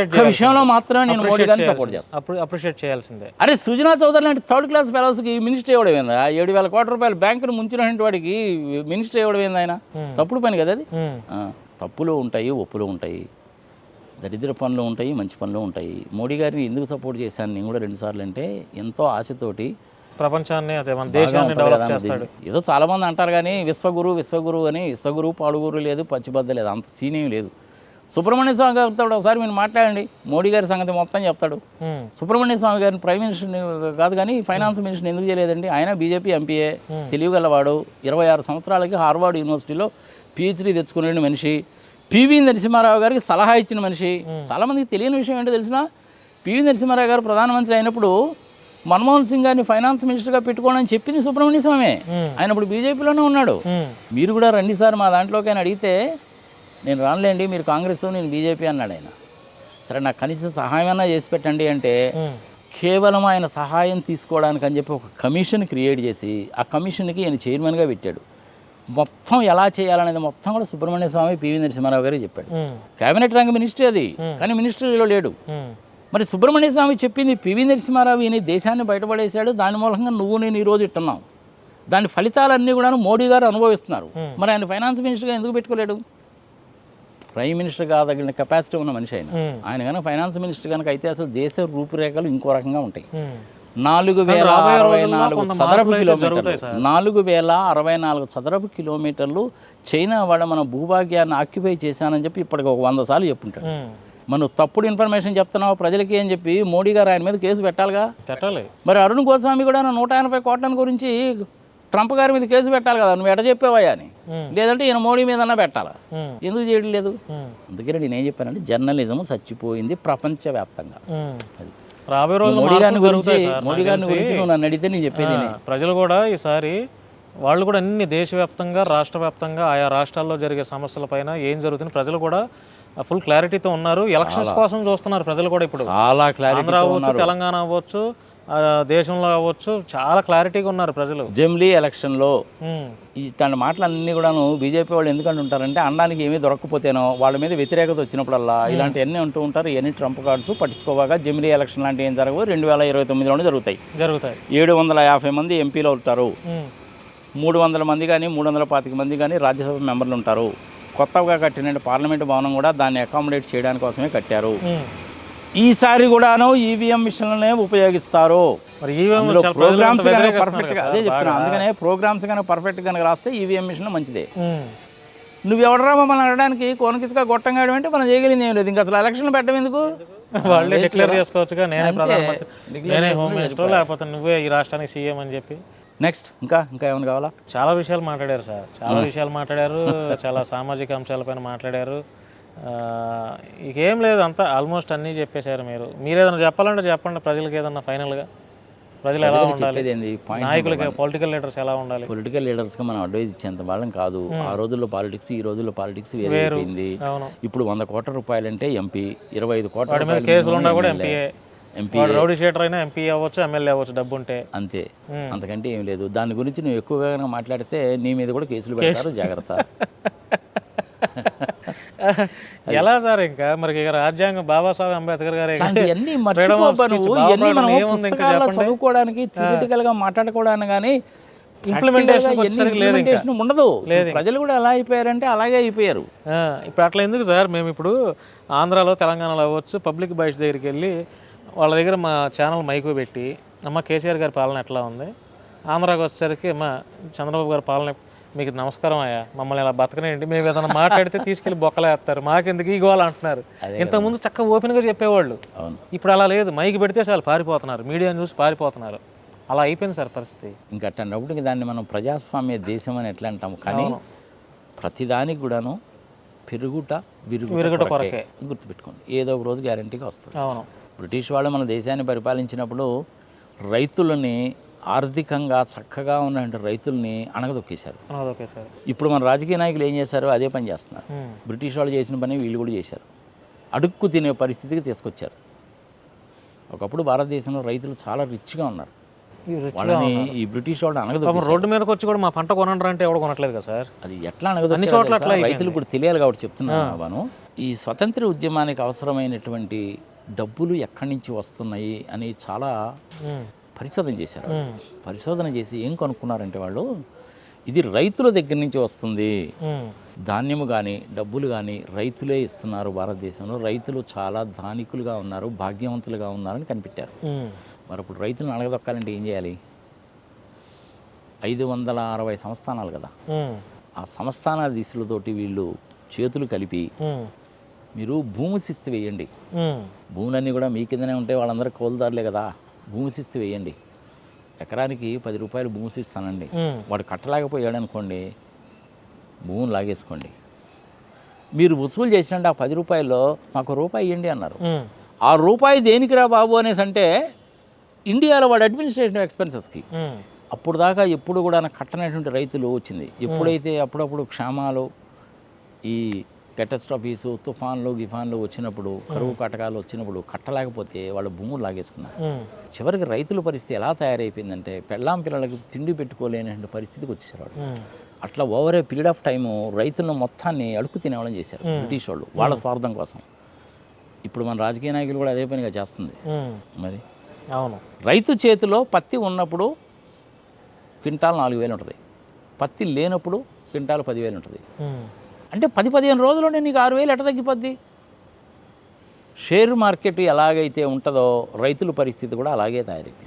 [SPEAKER 2] ఒక్క విషయంలో మాత్రమే నేను మోడీ గారిని సపోర్ట్ చేస్తాను.
[SPEAKER 1] అప్రిషియేట్ చేయాల్సిందే.
[SPEAKER 2] అరే, సుజనా చౌదరి లాంటి 3rd క్లాస్ ఫెలోస్కి మినిస్టర్ ఇవ్వడమైందా? 7,000 కోట్ల రూపాయలు బ్యాంకును ముంచినటువంటి వాడికి మినిస్టర్ ఇవ్వడమైంది ఆయన? తప్పుడు పని కదా అది. తప్పులు ఉంటాయి, ఒప్పులు ఉంటాయి, దరిద్ర పనులు ఉంటాయి, మంచి పనులు ఉంటాయి. మోడీ గారిని ఎందుకు సపోర్ట్ చేశాను నేను కూడా 2 సార్లు అంటే ఎంతో ఆశతోటి.
[SPEAKER 1] ప్రపంచాన్ని, మన దేశాన్ని డెవలప్ చేస్తాడు.
[SPEAKER 2] ఏదో చాలామంది అంటారు కానీ విశ్వగురు అని, విశ్వగురు పాడుగురు లేదు, పచ్చిబద్ద లేదు, అంత సీనేం లేదు. సుబ్రహ్మణ్య స్వామి గారు చెప్తాడు, ఒకసారి మీరు మాట్లాడండి, మోడీ గారి సంగతి మొత్తం చెప్తాడు. సుబ్రహ్మణ్య స్వామి గారిని ప్రైమ్ మినిస్టర్ కాదు కానీ ఫైనాన్స్ మినిస్టర్ ఎందుకు చేయలేదండి? ఆయన బీజేపీ ఎంపీఏ, తెలియగలవాడు. 26 సంవత్సరాలకి హార్వర్డ్ యూనివర్సిటీలో PhD తెచ్చుకునే మనిషి. పివి నరసింహారావు గారికి సలహా ఇచ్చిన మనిషి. చాలామందికి తెలియని విషయం ఏంటో తెలిసిన, పివి నరసింహారావు గారు ప్రధానమంత్రి అయినప్పుడు మన్మోహన్ సింగ్ గారిని ఫైనాన్స్ మినిస్టర్గా పెట్టుకోవాలని చెప్పింది సుబ్రహ్మణ్య స్వామి. ఆయన ఇప్పుడు బీజేపీలోనే ఉన్నాడు. మీరు కూడా రండి సార్ మా దాంట్లోకి అని అడిగితే, నేను రానులేండి, మీరు కాంగ్రెస్, నేను బీజేపీ అన్నాడు ఆయన. సరే, నాకు కనీసం సహాయం అన్నా చేసి పెట్టండి అంటే కేవలం ఆయన సహాయం తీసుకోవడానికి అని చెప్పి ఒక కమిషన్ క్రియేట్ చేసి ఆ కమిషన్కి ఆయన చైర్మన్గా పెట్టాడు. మొత్తం ఎలా చేయాలనేది మొత్తం కూడా సుబ్రహ్మణ్య స్వామి, పివి నరసింహారావు గారికి చెప్పాడు. కేబినెట్ రంగ మినిస్ట్రీ అది, కానీ మినిస్ట్రీలో లేడు. మరి సుబ్రహ్మణ్య స్వామి చెప్పింది పివి నరసింహారావు ఈయన దేశాన్ని బయటపడేశాడు, దాని మూలంగా నువ్వు నేను ఈరోజు ఇట్టున్నాం. దాని ఫలితాలన్నీ కూడా మోడీ గారు అనుభవిస్తున్నారు. మరి ఆయన ఫైనాన్స్ మినిస్టర్గా ఎందుకు పెట్టుకోలేడు? ప్రైమ్ మినిస్టర్ కాదగిన కెపాసిటీ ఉన్న మనిషి ఆయన కనుక ఫైనాన్స్ మినిస్టర్ కనుక అయితే అసలు దేశ రూపురేఖలు ఇంకో రకంగా ఉంటాయి. 4064 చదరపు కిలోమీటర్లు 4064 చదరపు కిలోమీటర్లు చైనా వాడు మన భూభాగ్యాన్ని ఆక్యుపై చేశానని చెప్పి ఇప్పటికి ఒక 100 సార్లు చెప్పుంటాడు. మనం తప్పుడు ఇన్ఫర్మేషన్ చెప్తున్నావు ప్రజలకి అని చెప్పి మోడీ గారు ఆయన మీద కేసు పెట్టాలిగా. మరి అరుణ్ గోస్వామి కూడా 180 కోట్ల గురించి ట్రంప్ గారి మీద కేసు పెట్టాలి కదా, నువ్వు ఎట చెప్పేవయ్యా అని. లేదంటే ఈయన మోడీ మీదన్నా పెట్టాలా, ఎందుకు చేయడం లేదు? అందుకని నేనేం చెప్పానంటే జర్నలిజం చచ్చిపోయింది ప్రపంచవ్యాప్తంగా. మోడీ గారిని గురించి నువ్వు నన్ను అడిగితే నేను చెప్పేది
[SPEAKER 1] ప్రజలు కూడా ఈసారి వాళ్ళు కూడా అన్ని దేశవ్యాప్తంగా రాష్ట్ర వ్యాప్తంగా ఆయా రాష్ట్రాల్లో జరిగే సమస్యల పైన ఏం జరుగుతుంది ప్రజలు కూడా ఫుల్ క్లారిటీతో ఉన్నారు. ఎలక్షన్స్ కోసం చూస్తున్నారు ప్రజలు కూడా. ఇప్పుడు
[SPEAKER 2] చాలా క్లారిటీ,
[SPEAKER 1] ఆంధ్ర అవ్వచ్చు, తెలంగాణ అవ్వచ్చు, దేశంలో అవ్వచ్చు, చాలా క్లారిటీగా ఉన్నారు ప్రజలు.
[SPEAKER 2] జమిలీ ఎలక్షన్లో ఇట్లాంటి మాటలన్నీ కూడాను బీజేపీ వాళ్ళు ఎందుకంటే ఉంటారంటే అనడానికి ఏమీ దొరకకపోతేనో వాళ్ళ మీద వ్యతిరేకత వచ్చినప్పుడల్లా ఇలాంటివన్నీ అంటూ ఉంటారు. ఇవన్నీ ట్రంప్ కార్డ్స్ పట్టించుకోవాగా జమిలీ ఎలక్షన్ లాంటివి ఏం జరగవు. 2029లోనే జరుగుతాయి. 750 మంది ఎంపీలు ఉంటారు, 300 మంది కానీ 325 మంది కానీ రాజ్యసభ మెంబర్లు ఉంటారు. కొత్తగా కట్టిన పార్లమెంటు భవనం కూడా దాన్ని అకామిడేట్ చేయడానికి కోసమే కట్టారు. ఈసారి కూడాను ఈవీఎం మిషన్లనే ఉపయోగిస్తారు. ప్రోగ్రామ్స్ కనుక పర్ఫెక్ట్గా, అదే చెప్తున్నా, అందుకనే ప్రోగ్రామ్స్ కనుక పర్ఫెక్ట్ కనుక రాస్తే ఈవీఎం మిషన్ మంచిదే. నువ్వు ఎవడరా మమ్మల్ని అనడానికి కోనకిసుగా గొట్టంగా అంటే మనం చేయగలిగింది ఏం లేదు. ఇంకా అసలు ఎలక్షన్లు పెట్టడం ఎందుకు?
[SPEAKER 1] వాళ్ళే డిక్లేర్ చేసుకోవచ్చుగా, నేనే ప్రధానమంత్రి, నేనే హోమ్ మినిస్టర్, లేకపోతే నువ్వే ఈ రాష్ట్రానికి సీఎం అని చెప్పి.
[SPEAKER 2] నెక్స్ట్ ఇంకా ఏమైనా కావాలా?
[SPEAKER 1] చాలా విషయాలు మాట్లాడారు సార్, చాలా విషయాలు మాట్లాడారు, చాలా సామాజిక అంశాలపైన మాట్లాడారు. ఇకేం లేదు, అంతా ఆల్మోస్ట్ అన్నీ చెప్పేశారు. మీరు ఏదైనా చెప్పాలంటే చెప్పండి ప్రజలకి. ఏదన్నా ఫైనల్గా ప్రజలు ఎలా ఉండాలి, నాయకులకి, పొలిటికల్ లీడర్స్ ఎలా ఉండాలి?
[SPEAKER 2] పొలిటికల్ లీడర్స్గా మనం అడ్వైజ్ ఇచ్చేంత వాళ్ళం కాదు. ఆ రోజుల్లో పాలిటిక్స్, ఈ రోజుల్లో పాలిటిక్స్ వేరైపోయింది. ఇప్పుడు 100 కోట్ల రూపాయలంటే ఎంపీ, 25 కోట్ల రూపాయలు
[SPEAKER 1] కేసులు ఉన్నా కూడా ఎంపీ, రౌడీ షీటర్ అయినా ఎంపీ అవ్వచ్చు, ఎమ్మెల్యే అవ్వచ్చు, డబ్బు ఉంటే అంతే,
[SPEAKER 2] అంతకంటే ఏం లేదు. దాని గురించి నువ్వు ఎక్కువగా మాట్లాడితే నీ మీద కూడా కేసులు పెడతారు, జాగ్రత్త.
[SPEAKER 1] ఎలా సార్? ఇంకా మరి రాజ్యాంగం బాబాసాహెబ్ అంబేద్కర్ గారు
[SPEAKER 2] చదువుకోవడానికి, థియరిటికల్ గా మాట్లాడుకోవడానికి కానీ ఇంప్లిమెంటేషన్ ఉండదు. ప్రజలు కూడా ఎలా అయిపోయారంటే అలాగే అయిపోయారు.
[SPEAKER 1] ఇప్పుడు అట్లా ఎందుకు సార్? మేము ఇప్పుడు ఆంధ్రాలో, తెలంగాణలో అవ్వచ్చు, పబ్లిక్ బైట్స్ దగ్గరికి వెళ్ళి వాళ్ళ దగ్గర మా ఛానల్ మైకు పెట్టి, అమ్మ కేసీఆర్ గారి పాలన ఎట్లా ఉంది, ఆంధ్రాకి వచ్చేసరికి అమ్మ చంద్రబాబు గారి పాలన మీకు నమస్కారం అయ్యా, మమ్మల్ని ఇలా బతకనేంటి, మేము ఏదైనా మాట్లాడితే తీసుకెళ్ళి బొక్కలు వేస్తారు, మాకెందుకు ఈ గోల అంటున్నారు. ఇంతకుముందు చక్కగా ఓపెన్గా చెప్పేవాళ్ళు, ఇప్పుడు అలా లేదు. మైకి పెడితే చాలు పారిపోతున్నారు, మీడియాని చూసి పారిపోతున్నారు. అలా అయిపోయింది సార్ పరిస్థితి.
[SPEAKER 2] ఇంకా అన్నప్పుడు దాన్ని మనం ప్రజాస్వామ్య దేశం అని ఎట్లా అంటాము, కానీ ప్రతిదానికి కూడాను పెరుగుట విరుగుట కొరకే గుర్తుపెట్టుకోండి. ఏదో ఒక రోజు గ్యారంటీగా వస్తుంది.
[SPEAKER 1] అవును.
[SPEAKER 2] బ్రిటిష్ వాళ్ళు మన దేశాన్ని పరిపాలించినప్పుడు రైతులని ఆర్థికంగా చక్కగా ఉన్న రైతుల్ని అణగదొక్కేశారు. ఇప్పుడు మన రాజకీయ నాయకులు ఏం చేశారు? అదే పని చేస్తున్నారు. బ్రిటిష్ వాళ్ళు చేసిన పని వీళ్ళు కూడా చేశారు. అడుక్కు తినే పరిస్థితికి తీసుకొచ్చారు. ఒకప్పుడు భారతదేశంలో రైతులు చాలా రిచ్గా ఉన్నారు. వాళ్ళని ఈ బ్రిటిష్ వాళ్ళు అణగదొక్కేశారు.
[SPEAKER 1] రోడ్డు మీదకి వచ్చి కూడా మా పంట కొనండి అంటే ఎవరు కొనట్లేదు కదా సార్.
[SPEAKER 2] అది ఎట్లా అణగదొక్కారు రైతులు ఇప్పుడు తెలియాలి కాబట్టి చెప్తున్నాను. ఈ స్వతంత్ర ఉద్యమానికి అవసరమైనటువంటి డబ్బులు ఎక్కడి నుంచి వస్తున్నాయి అని చాలా పరిశోధన చేశారు. పరిశోధన చేసి ఏం కనుక్కున్నారంటే వాళ్ళు, ఇది రైతుల దగ్గర నుంచి వస్తుంది, ధాన్యము కానీ డబ్బులు కానీ రైతులే ఇస్తున్నారు భారతదేశంలో, రైతులు చాలా ధానికులుగా ఉన్నారు, భాగ్యవంతులుగా ఉన్నారని కనిపెట్టారు. మరి ఇప్పుడు రైతులను అడగదొక్కాలంటే ఏం చేయాలి? 560 సంస్థానాలు కదా, ఆ సంస్థానాల దిశలతోటి వీళ్ళు చేతులు కలిపి మీరు భూమి శిస్తు వేయండి. భూములన్నీ కూడా మీ కిందనే ఉంటే వాళ్ళందరూ కౌలుదారులే కదా, భూమి శిస్తు వేయండి. ఎకరానికి 10 రూపాయలు భూమి శిస్తానండి. వాడు కట్టలేకపోయాడు అనుకోండి, భూమిని లాగేసుకోండి. మీరు వసూలు చేసినట్టు ఆ 10 రూపాయల్లో మాకు రూపాయి ఇవ్వండి అన్నారు. ఆ రూపాయి దేనికి రా బాబు అనేసి అంటే ఇండియాలో వాడు అడ్మినిస్ట్రేషన్ ఎక్స్పెన్సెస్కి. అప్పుడు దాకా ఎప్పుడు కూడా కట్టనటువంటి రైతులు వచ్చింది. ఎప్పుడైతే అప్పుడప్పుడు క్షామాలు, ఈ కెటాస్ట్రాఫీసు, తుఫాన్లు గిఫాన్లు వచ్చినప్పుడు, కరువు కటకాలు వచ్చినప్పుడు కట్టలేకపోతే వాళ్ళ భూములు లాగేసుకున్నారు. చివరికి రైతుల పరిస్థితి ఎలా తయారైపోయిందంటే పెళ్ళాం పిల్లలకి తిండి పెట్టుకోలేని పరిస్థితికి వచ్చేసారు వాళ్ళు. అట్లా over a period of time రైతులను మొత్తాన్ని అడుక్కు తినేవాళ్ళని చేశారు బ్రిటిష్ వాళ్ళు వాళ్ళ స్వార్థం కోసం. ఇప్పుడు మన రాజకీయ నాయకులు కూడా అదే పనిగా చేస్తుంది. మరి
[SPEAKER 1] అవును,
[SPEAKER 2] రైతు చేతిలో పత్తి ఉన్నప్పుడు క్వింటాల్ 4,000 ఉంటుంది, పత్తి లేనప్పుడు క్వింటాల్ 10,000 ఉంటుంది. అంటే 10-15 రోజుల్లోనే నీకు 6,000 ఎట్ట తగ్గిపోద్ది? షేర్ మార్కెట్ ఎలాగైతే ఉంటుందో రైతుల పరిస్థితి కూడా అలాగే తయారైంది.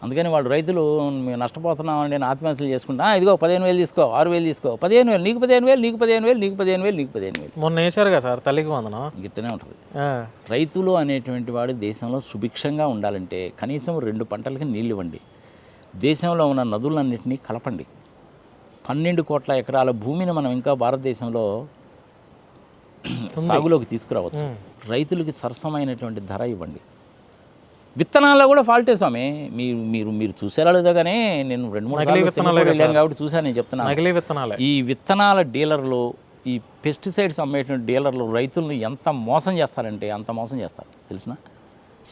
[SPEAKER 2] అందుకని వాళ్ళు రైతులు మేము నష్టపోతున్నామని నేను ఆత్మహత్యలు చేసుకుంటా, ఇదిగో 15,000 తీసుకో, 6,000 తీసుకో, 15,000 నీకు 15,000 నీకు 15,000 నీకు 15,000 నీకు 15,000.
[SPEAKER 1] మొన్న వేసారు కదా సార్ తల్లికి వందనం,
[SPEAKER 2] గిట్టనే ఉంటుంది. రైతులు అనేటువంటి వాడు దేశంలో సుభిక్షంగా ఉండాలంటే కనీసం 2 పంటలకి నీళ్ళు ఇవ్వండి, దేశంలో ఉన్న నదులన్నింటినీ కలపండి. 12 కోట్ల ఎకరాల భూమిని మనం ఇంకా భారతదేశంలో సాగులోకి తీసుకురావచ్చు. రైతులకి సరసమైనటువంటి ధర ఇవ్వండి. విత్తనాల్లో కూడా ఫాల్టే స్వామి. మీరు చూసారా లేదో కానీ నేను 2-3 సార్లు వెళ్ళాను కాబట్టి చూసాను. నేను చెప్తున్నాను, ఈ విత్తనాల డీలర్లు, ఈ పెస్టిసైడ్స్ అమ్మేటువంటి డీలర్లు రైతులను ఎంత మోసం చేస్తారంటే అంత మోసం చేస్తారు తెలిసిన.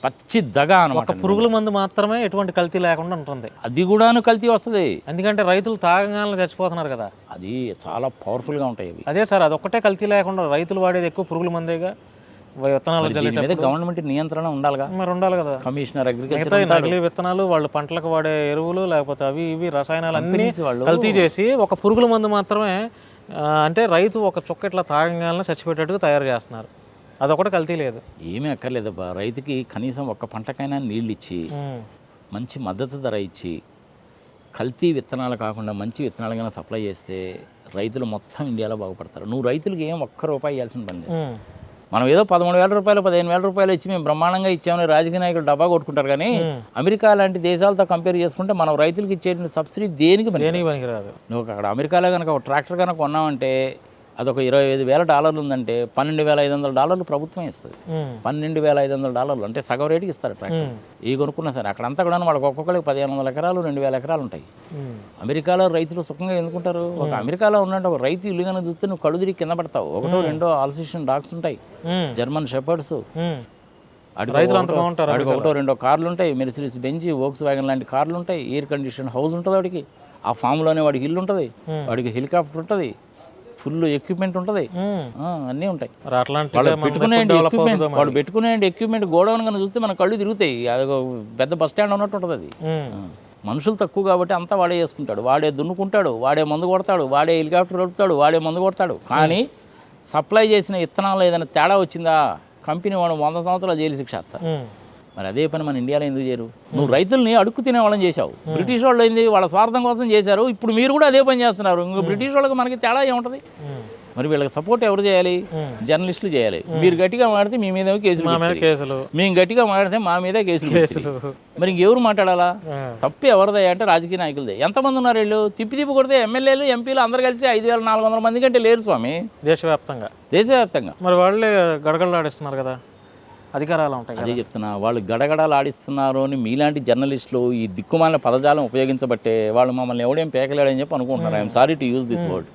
[SPEAKER 2] పచ్చి దగా అనమాట.
[SPEAKER 1] పురుగుల మందు మాత్రమే ఎటువంటి కల్తీ లేకుండా ఉంటుంది,
[SPEAKER 2] అది కూడాను కల్తీ వస్తుంది.
[SPEAKER 1] ఎందుకంటే రైతులు తాగంగానే చచ్చిపోతున్నారు కదా, అది
[SPEAKER 2] చాలా పవర్ఫుల్గా ఉంటాయి అవి.
[SPEAKER 1] అదే సార్, అదొక్కటే కల్తీ లేకుండా రైతులు వాడేది ఎక్కువ పురుగుల మందేగా. విత్తనాలు
[SPEAKER 2] మీద గవర్నమెంట్ నియంత్రణ ఉండాలిగా,
[SPEAKER 1] మరి ఉండాలి కదా.
[SPEAKER 2] కమిషనర్ అగ్రికల్చర్
[SPEAKER 1] నకిలీ విత్తనాలు, వాళ్ళు పంటలకు వాడే ఎరువులు లేకపోతే అవి ఇవి రసాయనాలు అన్నీ కల్తీ చేసి ఒక పురుగుల మందు మాత్రమే, అంటే రైతు ఒక చుక్క ఇట్లా తాగంగానే చచ్చిపోయేటట్టుగా తయారు చేస్తున్నారు. అదొకటి కల్తీ లేదు,
[SPEAKER 2] ఏమీ అక్కర్లేదబ్బా. రైతుకి కనీసం ఒక్క పంటకైనా నీళ్ళు ఇచ్చి మంచి మద్దతు ధర ఇచ్చి కల్తీ విత్తనాలు కాకుండా మంచి విత్తనాలు కన్నా సప్లై చేస్తే రైతులు మొత్తం ఇండియాలో బాగుపడతారు. నువ్వు రైతులకి ఏం ఒక్క రూపాయి ఇవ్వాల్సిన పని లేదు. మనం ఏదో 13,000 రూపాయలు 15,000 రూపాయలు ఇచ్చి మేము బ్రహ్మాండంగా ఇచ్చామని రాజకీయ నాయకులు డబ్బా కొట్టుకుంటారు. కానీ అమెరికా లాంటి దేశాలతో కంపేర్ చేసుకుంటే మనం రైతులకు ఇచ్చే సబ్సిడీ దేనికి పనికిరాదు. నువ్వు అక్కడ అమెరికాలో కనుక ఒక ట్రాక్టర్ కనుక కొన్నామంటే అదొక $25,000 ఉందంటే $12,500 ప్రభుత్వం ఇస్తుంది. $12,500 అంటే సగం రేటుకి ఇస్తారు ట్రాక్టర్. ఈ కొనుక్కున్నా సరే అక్కడంతా కూడా వాళ్ళకి ఒక్కొక్కరికి 1,500 ఎకరాలు 2,000 ఎకరాలు ఉంటాయి. అమెరికాలో రైతులు సుఖంగా ఎందుకుంటారు? ఒక అమెరికాలో ఉన్నట్టు ఒక రైతు ఇల్లు కనుక చూస్తే నువ్వు కళ్ళు తిరిగి కింద పడతావు. 1-2 ఆల్సేషన్ డాగ్స్ ఉంటాయి, జర్మన్ షెపర్డ్స్, అడిగి 1-2 కార్లు ఉంటాయి, మెర్సిడీస్ బెంజ్, వోక్స్ వ్యాగన్ లాంటి కార్లు ఉంటాయి, ఎయిర్ కండిషన్ హౌస్ ఉంటుంది వాడికి, ఆ ఫామ్లోనే వాడికి ఇల్లు ఉంటుంది, వాడికి హెలికాప్టర్ ఉంటుంది, ఫుల్ ఎక్విప్మెంట్ ఉంటుంది, అన్నీ ఉంటాయి. వాడు పెట్టుకునే ఎక్విప్మెంట్ గోడౌన్ కన్నా చూస్తే మన కళ్ళు తిరుగుతాయి. అది పెద్ద బస్ స్టాండ్ ఉన్నట్టు ఉంటుంది అది. మనుషులు తక్కువ కాబట్టి అంతా వాడే చేసుకుంటాడు, వాడే దున్నుకుంటాడు, వాడే మందు కొడతాడు, వాడే హెలికాప్టర్ నడుపుతాడు, వాడే మందు కొడతాడు. కానీ సప్లై చేసిన విత్తనాలు ఏదైనా తేడా వచ్చిందా కంపెనీ వాడు 100 సంవత్సరాలు జైలు శిక్ష వేస్తారు. మరి అదే పని మన ఇండియాలో ఎందుకు చేయరు? నువ్వు రైతుల్ని అడుక్కు తినే వాళ్ళని చేశావు. బ్రిటిష్ వాళ్ళు ఏంది వాళ్ళ స్వార్థం కోసం చేశారు, ఇప్పుడు మీరు కూడా అదే పని చేస్తున్నారు. ఇంకా బ్రిటిష్ వాళ్ళకి మనకి తేడా ఏముంటుంది? మరి వీళ్ళకి సపోర్ట్ ఎవరు చేయాలి? జర్నలిస్టులు చేయాలి. మీరు గట్టిగా మాడితే మీ మీద కేసులు, మేము గట్టిగా మాడితే మా మీద కేసులు. మరి ఇంకెవరు మాట్లాడాలా? తప్పు ఎవరిదే అంటే రాజకీయ నాయకులదే. ఎంతమంది ఉన్నారు వీళ్ళు? తిప్పి కొడితే ఎమ్మెల్యేలు ఎంపీలు అందరు కలిసి 5,400 మంది కంటే లేరు స్వామి దేశవ్యాప్తంగా.
[SPEAKER 1] మరి వాళ్ళే గడగడలాడిస్తున్నారు కదా, అధికారాలు ఉంటాయి.
[SPEAKER 2] అదే చెప్తున్నా, వాళ్ళు గడగడలు ఆడిస్తున్నారు అని మీలాంటి జర్నలిస్టులు ఈ దిక్కుమాలిన పదజాలం ఉపయోగించబట్టే వాళ్ళు మమ్మల్ని ఎవడేం పేకలేడని చెప్పి అనుకుంటున్నారు. I'm sorry to use this word.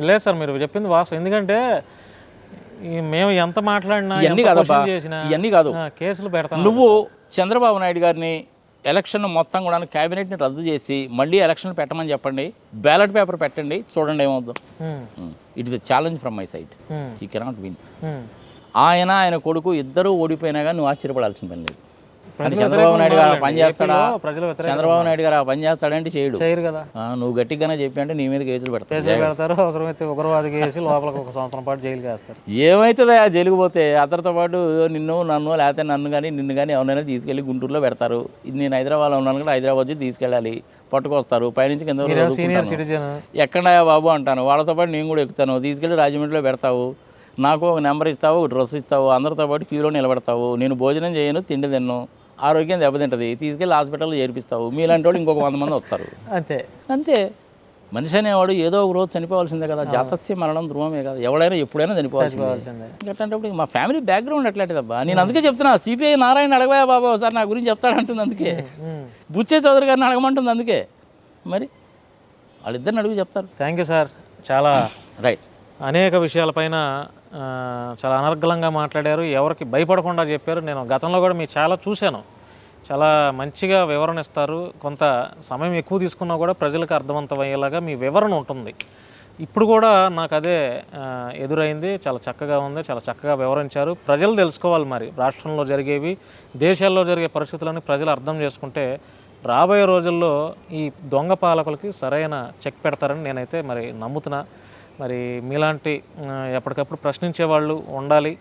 [SPEAKER 1] లేదు సార్, మీరు చెప్పింది వాస్తవం. ఎందుకంటే మేము ఎంత మాట్లాడినా
[SPEAKER 2] ఇవన్నీ కాదు,
[SPEAKER 1] కేసులు పెడతాం.
[SPEAKER 2] నువ్వు చంద్రబాబు నాయుడు గారిని ఎలక్షన్ మొత్తం కూడా క్యాబినెట్ని రద్దు చేసి మళ్ళీ ఎలక్షన్ పెట్టమని చెప్పండి, బ్యాలెట్ పేపర్ పెట్టండి, చూడండి ఏమవుద్దాం. It is a challenge from my side. He cannot win. ఆయన కొడుకు ఇద్దరూ ఓడిపోయినా కానీ నువ్వు ఆశ్చర్యపడాల్సిన పని లేదు. చంద్రబాబు నాయుడు గారు పని చేస్తాడా? చంద్రబాబు నాయుడు గారు పని చేస్తాడంటే చేయరు కదా. నువ్వు గట్టిగానే చెప్పి అంటే నీ మీద కేసులు పెడతారు.
[SPEAKER 1] అవసరమైతే ఉగ్రవాదికి వేసి లోపలికి 1 సంవత్సరం పాటు జైలుకి వేస్తారు.
[SPEAKER 2] ఏమవుతుంది ఆ జైలుకు పోతే? అతనితో పాటు నన్ను లేకపోతే నిన్ను కానీ ఎవరైనా తీసుకెళ్ళి గుంటూరులో పెడతారు. నేను హైదరాబాద్లో ఉన్నాను కూడా హైదరాబాద్ వచ్చి తీసుకెళ్ళాలి, పట్టుకొస్తారు, పైనుంచి కింద
[SPEAKER 1] సీనియర్ సిటిజన్
[SPEAKER 2] ఎక్కడా బాబు అంటాను. వాళ్ళతో పాటు నేను కూడా ఎక్కుతాను, తీసుకెళ్ళి రాజమండ్రిలో పెడతావు, నాకు ఒక నెంబర్ ఇస్తావు, ఒక డ్రెస్ ఇస్తావు, అందరితో పాటు క్యూలో నిలబడతావు, నేను భోజనం చేయను, తిండి తిన్ను, ఆరోగ్యం దెబ్బతింటుంది, తీసుకెళ్ళి హాస్పిటల్లో చేర్పిస్తావు. మీలాంటి వాళ్ళు ఇంకొక 100 మంది వస్తారు. అంతే. మనిషి అనేవాడు ఏదో ఒక రోజు చనిపోవాల్సిందే కదా. జాతస్య మరణం ధ్రువమే కదా, ఎవడైనా ఎప్పుడైనా చనిపోవాల్సిందే. అట్లాంటప్పుడు మా ఫ్యామిలీ బ్యాక్గ్రౌండ్ అట్లాంటిదబ్బా. నేను అందుకే చెప్తున్నా, సిపిఐ నారాయణ అడగబోయా బాబా ఒకసారి నా గురించి చెప్తాడంటుంది. అందుకే బుచ్చే చౌదరి గారిని అడగమంటుంది. అందుకే మరి వాళ్ళిద్దరిని అడుగు చెప్తారు.
[SPEAKER 1] Thank you sir. చాలా
[SPEAKER 2] రైట్.
[SPEAKER 1] అనేక విషయాలపైన చాలా అనర్గళంగా మాట్లాడారు, ఎవరికి భయపడకుండా చెప్పారు. నేను గతంలో కూడా మీరు చాలా చూశాను, చాలా మంచిగా వివరణ ఇస్తారు. కొంత సమయం ఎక్కువ తీసుకున్నా కూడా ప్రజలకు అర్థవంతమయ్యేలాగా మీ వివరణ ఉంటుంది. ఇప్పుడు కూడా నాకు అదే ఎదురైంది. చాలా చక్కగా ఉంది, చాలా చక్కగా వివరించారు. ప్రజలు తెలుసుకోవాలి మరి రాష్ట్రంలో జరిగేవి, దేశాల్లో జరిగే పరిస్థితులని ప్రజలు అర్థం చేసుకుంటే రాబోయే రోజుల్లో ఈ దొంగ పాలకులకి సరైన చెక్ పెడతారని నేనైతే మరి నమ్ముతున్నా. మరి మీలాంటి ఎప్పటికప్పుడు ప్రశ్నించే వాళ్ళు ఉండాలి.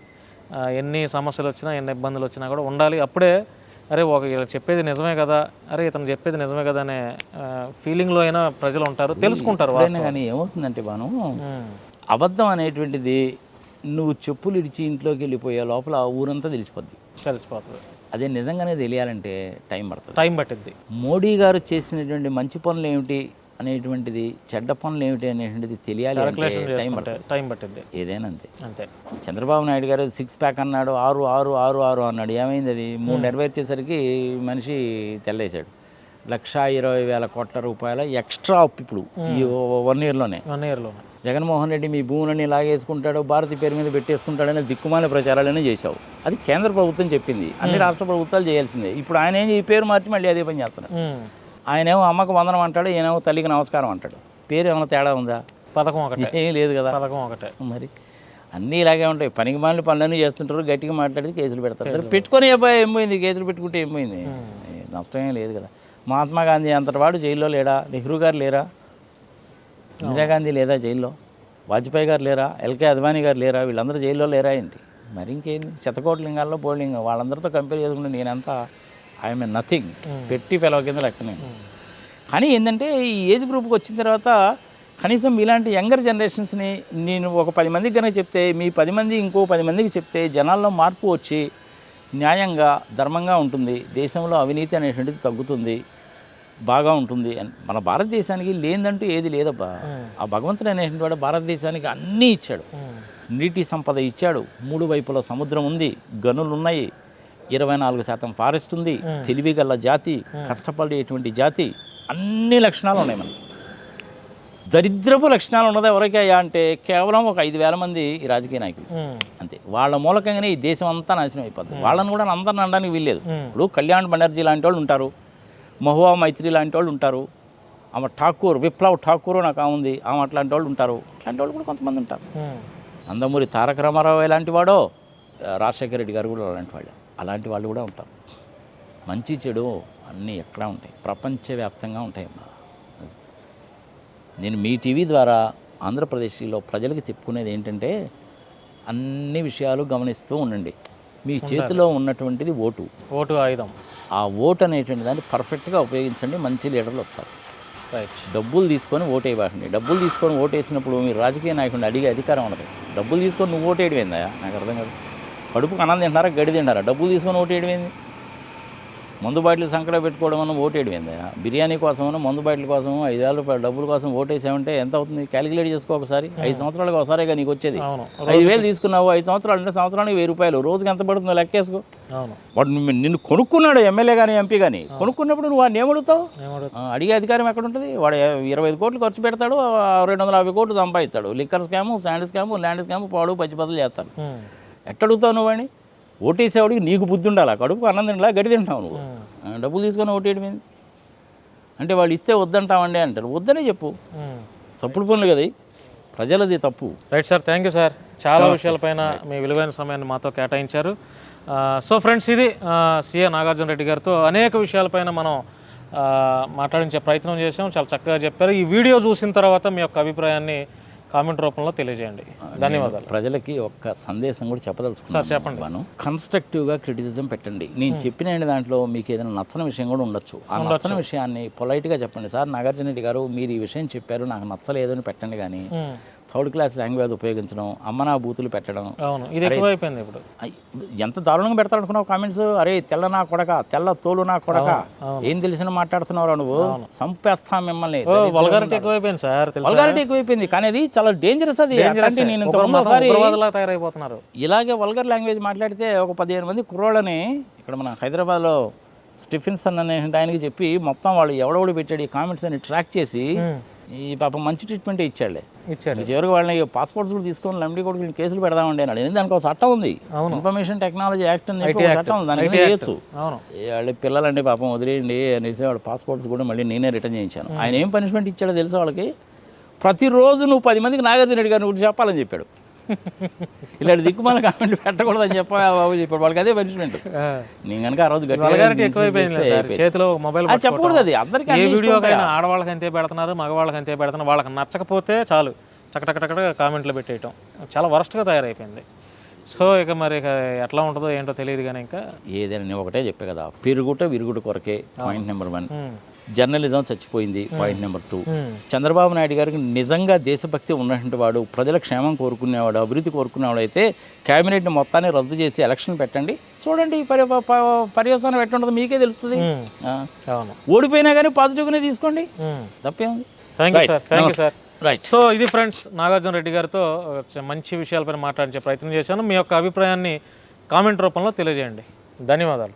[SPEAKER 1] ఎన్ని సమస్యలు వచ్చినా, ఎన్ని ఇబ్బందులు వచ్చినా కూడా ఉండాలి. అప్పుడే అరే వీళ్ళు చెప్పేది నిజమే కదా, అరే ఇతను చెప్పేది నిజమే కదా అనే ఫీలింగ్లో అయినా ప్రజలు ఉంటారు, తెలుసుకుంటారు.
[SPEAKER 2] కానీ ఏమవుతుందంటే మనం అబద్ధం అనేటువంటిది నువ్వు చెప్పులు ఇడిచి ఇంట్లోకి వెళ్ళిపోయే లోపల ఊరంతా తెలిసిపోతుంది. అదే నిజంగానే తెలియాలంటే టైం పట్టింది. మోడీ గారు చేసినటువంటి మంచి పనులు ఏమిటి అనేటువంటిది, చెడ్డ పనులు ఏమిటి అనేటువంటిది తెలియాలి,
[SPEAKER 1] టైం పట్టింది.
[SPEAKER 2] ఏదైనా అంతే. చంద్రబాబు నాయుడు గారు 6 ప్యాక్ అన్నాడు, 6 అన్నాడు. ఏమైంది? అది 3 నెరవేర్చేసరికి మనిషి తెల్లేశాడు. 1,20,000 కోట్ల రూపాయల ఎక్స్ట్రా అప్పు ఇప్పుడు ఈ 1 ఇయర్లోనే. జగన్మోహన్ రెడ్డి మీ భూములని లాగేసుకుంటాడు, భారతి పేరు మీద పెట్టేసుకుంటాడని దిక్కుమాల ప్రచారాలనే చేశావు. అది కేంద్ర ప్రభుత్వం చెప్పింది, అన్ని రాష్ట్ర ప్రభుత్వాలు చేయాల్సిందే. ఇప్పుడు ఆయన ఏం పేరు మార్చి మళ్ళీ అదే పని చేస్తున్నాడు. ఆయనేమో అమ్మకు వందనం అంటాడు, ఈయనేమో తల్లికి నమస్కారం అంటాడు. పేరు ఏమైనా తేడా ఉందా?
[SPEAKER 1] పథకం ఒకటే,
[SPEAKER 2] ఏం లేదు కదా.
[SPEAKER 1] పథకం ఒకటే.
[SPEAKER 2] మరి అన్నీ ఇలాగే ఉంటాయి. పనికి మాలిన పనులన్నీ చేస్తుంటారు, గట్టిగా మాట్లాడితే కేసులు పెడతారు. సరే పెట్టుకొని అబ్బాయి ఏమైంది, కేసులు పెట్టుకుంటే ఏమైంది? నష్టమేం లేదు కదా. మహాత్మా గాంధీ అంతటి వాడు జైల్లో లేడా? నెహ్రూ గారు లేరా? ఇందిరాగాంధీ లేదా జైల్లో? వాజ్పేయి గారు లేరా? ఎల్కే అద్వానీ గారు లేరా? వీళ్ళందరూ జైల్లో లేరా ఏంటి? మరి ఇంకేంది? శతకోటి లింగాల్లో బోర్లింగం. వాళ్ళందరితో కంపేర్ చేసుకుంటే నేనంతా ఐఎమ్ నథింగ్, పెట్టి పిలవ కింద లెక్కనే. కానీ ఏంటంటే ఈ ఏజ్ గ్రూప్కి వచ్చిన తర్వాత కనీసం ఇలాంటి యంగర్ జనరేషన్స్ని నేను ఒక 10 మందికి కనుక చెప్తే, మీ 10 మంది ఇంకో 10 మందికి చెప్తే జనాల్లో మార్పు వచ్చి న్యాయంగా ధర్మంగా ఉంటుంది, దేశంలో అవినీతి అనేటువంటిది తగ్గుతుంది, బాగా ఉంటుంది. మన భారతదేశానికి లేదంటూ ఏది లేదబ్బా. ఆ భగవంతుడు అనేటువంటి వాడు భారతదేశానికి అన్నీ ఇచ్చాడు. నీటి సంపద ఇచ్చాడు, 3 వైపుల సముద్రం ఉంది, గనులు ఉన్నాయి, 24% ఫారెస్ట్ ఉంది, తెలివిగల జాతి, కష్టపడేటువంటి జాతి, అన్ని లక్షణాలు ఉన్నాయి. మనకి దరిద్రపు లక్షణాలు ఉన్నది ఎవరికయ్యా అంటే కేవలం ఒక 5,000 మంది ఈ రాజకీయ నాయకులు అంతే. వాళ్ళ మూలకంగానే ఈ దేశం అంతా నాశనం అయిపోతుంది. వాళ్ళని కూడా అందరిని అనడానికి వీల్లేదు. ఇప్పుడు కళ్యాణ్ బెనర్జీ లాంటి వాళ్ళు ఉంటారు, మహువా మైత్రి లాంటి వాళ్ళు ఉంటారు, ఆమె ఠాకూర్, విప్లవ్ ఠాకూర్ నాకు ఉంది, ఆమె అట్లాంటి వాళ్ళు ఉంటారు. అట్లాంటి వాళ్ళు కూడా కొంతమంది ఉంటారు. నందమూరి తారక రామారావు ఎలాంటి వాడో, రాజశేఖర రెడ్డి గారు కూడా అలాంటి వాళ్ళు కూడా ఉంటారు. మంచి చెడు అన్నీ ఎక్కడా ఉంటాయి, ప్రపంచవ్యాప్తంగా ఉంటాయి. నేను మీ టీవీ ద్వారా ఆంధ్రప్రదేశ్లో ప్రజలకు చెప్పుకునేది ఏంటంటే, అన్ని విషయాలు గమనిస్తూ ఉండండి. మీ చేతిలో ఉన్నటువంటిది ఓటు ఆయుధం. ఆ ఓటు అనేటువంటి దాన్ని పర్ఫెక్ట్గా ఉపయోగించండి, మంచి లీడర్లు వస్తారు. డబ్బులు తీసుకొని ఓటేయబాకండి. డబ్బులు తీసుకొని ఓటేసినప్పుడు మీరు రాజకీయ నాయకుడిని అడిగే అధికారం ఉండదు. డబ్బులు తీసుకొని నువ్వు ఓటేయడం ఏందా? నాకు అర్థం కాదు. కడుపుకు అన్నం తింటారా, గడి తింటారా? డబ్బులు తీసుకొని ఓటేయడం ఏంది? మందు బాటిల్ సంకలో పెట్టుకోవడం వల్ల ఓటేయడం ఏందా? బిర్యానీ కోసమో మందు బాటిల్ కోసమో 5,000 రూపాయల డబ్బుల కోసం ఓటేసామంటే ఎంత అవుతుంది? క్యాలిక్యులేట్ చేసుకో ఒకసారి. 5 సంవత్సరాలకు ఒకసారిగా నీకు వచ్చేది. 5,000 తీసుకున్నావు, 5 సంవత్సరాలు అంటే సంవత్సరానికి 1,000 రూపాయలు. రోజుకి ఎంత పడుతుందో లెక్కేసుకో. వాడు నిన్ను కొనుక్కున్నాడు, ఎమ్మెల్యే కానీ ఎంపీ కానీ. కొనుక్కున్నప్పుడు నువ్వు వాడిని ఏమడుగుతావు? అడిగే అధికారం ఎక్కడ ఉంటుంది? వాడు 25 కోట్లు ఖర్చు పెడతాడు, 250 కోట్లు సంపాదిస్తాడు. Liquor scam, sand scam, land scam, పాడు పచ్చిపదులు చేస్తాడు. ఎట్టడుగుతావు నువ్వు వాడిని? ఓటేసేవాడికి నీకు బుద్ధి ఉండాలి. కడుపుకు అన్నం తినలా గడి తింటావు నువ్వు. డబ్బులు తీసుకొని ఓటేయడం ఏంది అంటే, వాళ్ళు ఇస్తే వద్దంటామండి అంటారు. వద్దనే చెప్పు. తప్పుడు పనులు కదా, ప్రజలది తప్పు.
[SPEAKER 1] Right sir, thank you sir. చాలా విషయాలపైన మీ విలువైన సమయాన్ని మాతో కేటాయించారు. సో ఫ్రెండ్స్, ఇది సిఏ నాగార్జున రెడ్డి గారితో అనేక విషయాలపైన మనం మాట్లాడించే ప్రయత్నం చేసాం. చాలా చక్కగా చెప్పారు. ఈ వీడియో చూసిన తర్వాత మీ యొక్క అభిప్రాయాన్ని కామెంట్ రూపంలో తెలియజేయండి. ధన్యవాదాలు. ప్రజలకి ఒక్క సందేశం కూడా చెప్పదలుచుకున్నాను. సార్ చెప్పండి. కన్స్ట్రక్టివ్గా క్రిటిసిజం పెట్టండి. నేను చెప్పిన దాంట్లో మీకు ఏదైనా నచ్చని విషయం కూడా ఉండొచ్చు. ఆ నచ్చని విషయాన్ని పొలైట్గా చెప్పండి. సార్ నాగార్జున రెడ్డి గారు మీరు ఈ విషయం చెప్పారు, నాకు నచ్చలేదు అని పెట్టండి. కానీ 3rd క్లాస్ లాంగ్వేజ్ ఉపయోగించడం, అమ్మనా బూతులు పెట్టడం, ఇది ఎక్కువైపోయింది. ఇప్పుడు ఎంత దారుణంగా పెడతారనుకున్నావు కామెంట్స్. అరే తెల్ల నా కొడక, తెల్ల తోలు నా కొడక, ఏం తెలిసిన మాట్లాడుతున్నావు నువ్వు, సంపేస్తా మిమ్మల్ని. వల్గారిటీ ఎక్కువైపోయింది సార్, వల్గారిటీ ఎక్కువైపోయింది. కానీ అది చాలా డేంజరస్. అది నేను తయారైపోతున్నారు. ఇలాగే వల్గర్ లాంగ్వేజ్ మాట్లాడితే ఒక 15 మంది కుర్రోళ్ళని ఇక్కడ మన హైదరాబాద్లో స్టిఫెన్సన్ అనే ఆయనకి చెప్పి మొత్తం వాళ్ళు ఎవడెవడు పెట్టాడు ఈ కామెంట్స్ అని ట్రాక్ చేసి ఈ పాపం మంచి ట్రీట్మెంట్ ఇచ్చాడు. చివరికి వాళ్ళని పాస్పోర్ట్స్ కూడా తీసుకొని లంబడి కొడుకు కేసులు పెడదామండి అన్నాడు. దానికి ఒక చట్టం ఉంది, ఇన్ఫర్మేషన్ టెక్నాలజీ యాక్ట్ అని చట్టం ఉంది, దాని మీద చేయొచ్చు. వాళ్ళ పిల్లలండి పాపం వదిలేయండి అనేసి వాడు పాస్పోర్ట్స్ కూడా మళ్ళీ నేనే రిటర్న్ చేయించాను. ఆయన ఏం పనిష్మెంట్ ఇచ్చాడో తెలుసు వాళ్ళకి.
[SPEAKER 2] ప్రతిరోజు నువ్వు 10 మందికి నాగార్జున రెడ్డి గారు నువ్వు చెప్పాలని చెప్పాడు. ఇలాంటి దిక్కుమాల కామెంట్ పెట్టకూడదని బాబు చెప్పాడు. వాళ్ళకి అదే పనిష్మెంట్. నేను కనుక ఆ రోజు
[SPEAKER 1] చేతిలో మొబైల్
[SPEAKER 2] చెప్పకూడదు. అది అందరికీ
[SPEAKER 1] ఏ వీడియోకైనా ఆడవాళ్ళకి అంతే పెడుతున్నారు, మగవాళ్ళకి అంతే పెడుతున్నారు. వాళ్ళకి నచ్చకపోతే చాలు చక్కటక్కడక్కడ కామెంట్లు పెట్టేయటం చాలా వరస్ట్గా తయారైపోయింది. సో ఇక మరి ఇక ఎట్లా ఉంటుందో ఏంటో తెలియదు. కానీ ఇంకా
[SPEAKER 2] ఏదైనా నేను ఒకటే చెప్పే కదా, విరుగుట కొరకే పాయింట్ నెంబర్ 1. జర్నలిజం చచ్చిపోయింది పాయింట్ నెంబర్ 2. చంద్రబాబు నాయుడు గారికి నిజంగా దేశభక్తి ఉన్నటువంటి వాడు, ప్రజల క్షేమం కోరుకునేవాడు, అభివృద్ధి కోరుకునేవాడు అయితే క్యాబినెట్ని మొత్తాన్ని రద్దు చేసి ఎలక్షన్ పెట్టండి, చూడండి పర్యవసానం ఎట్లుంటుందో మీకే తెలుస్తుంది. ఓడిపోయినా కానీ పాజిటివ్గానే తీసుకోండి, తప్పేముంది.
[SPEAKER 1] Thank you sir. Right. So ఇది ఫ్రెండ్స్, నాగార్జున రెడ్డి గారితో మంచి విషయాలపైన మాట్లాడించే ప్రయత్నం చేశాను. మీ యొక్క అభిప్రాయాన్ని కామెంట్ రూపంలో తెలియజేయండి. ధన్యవాదాలు.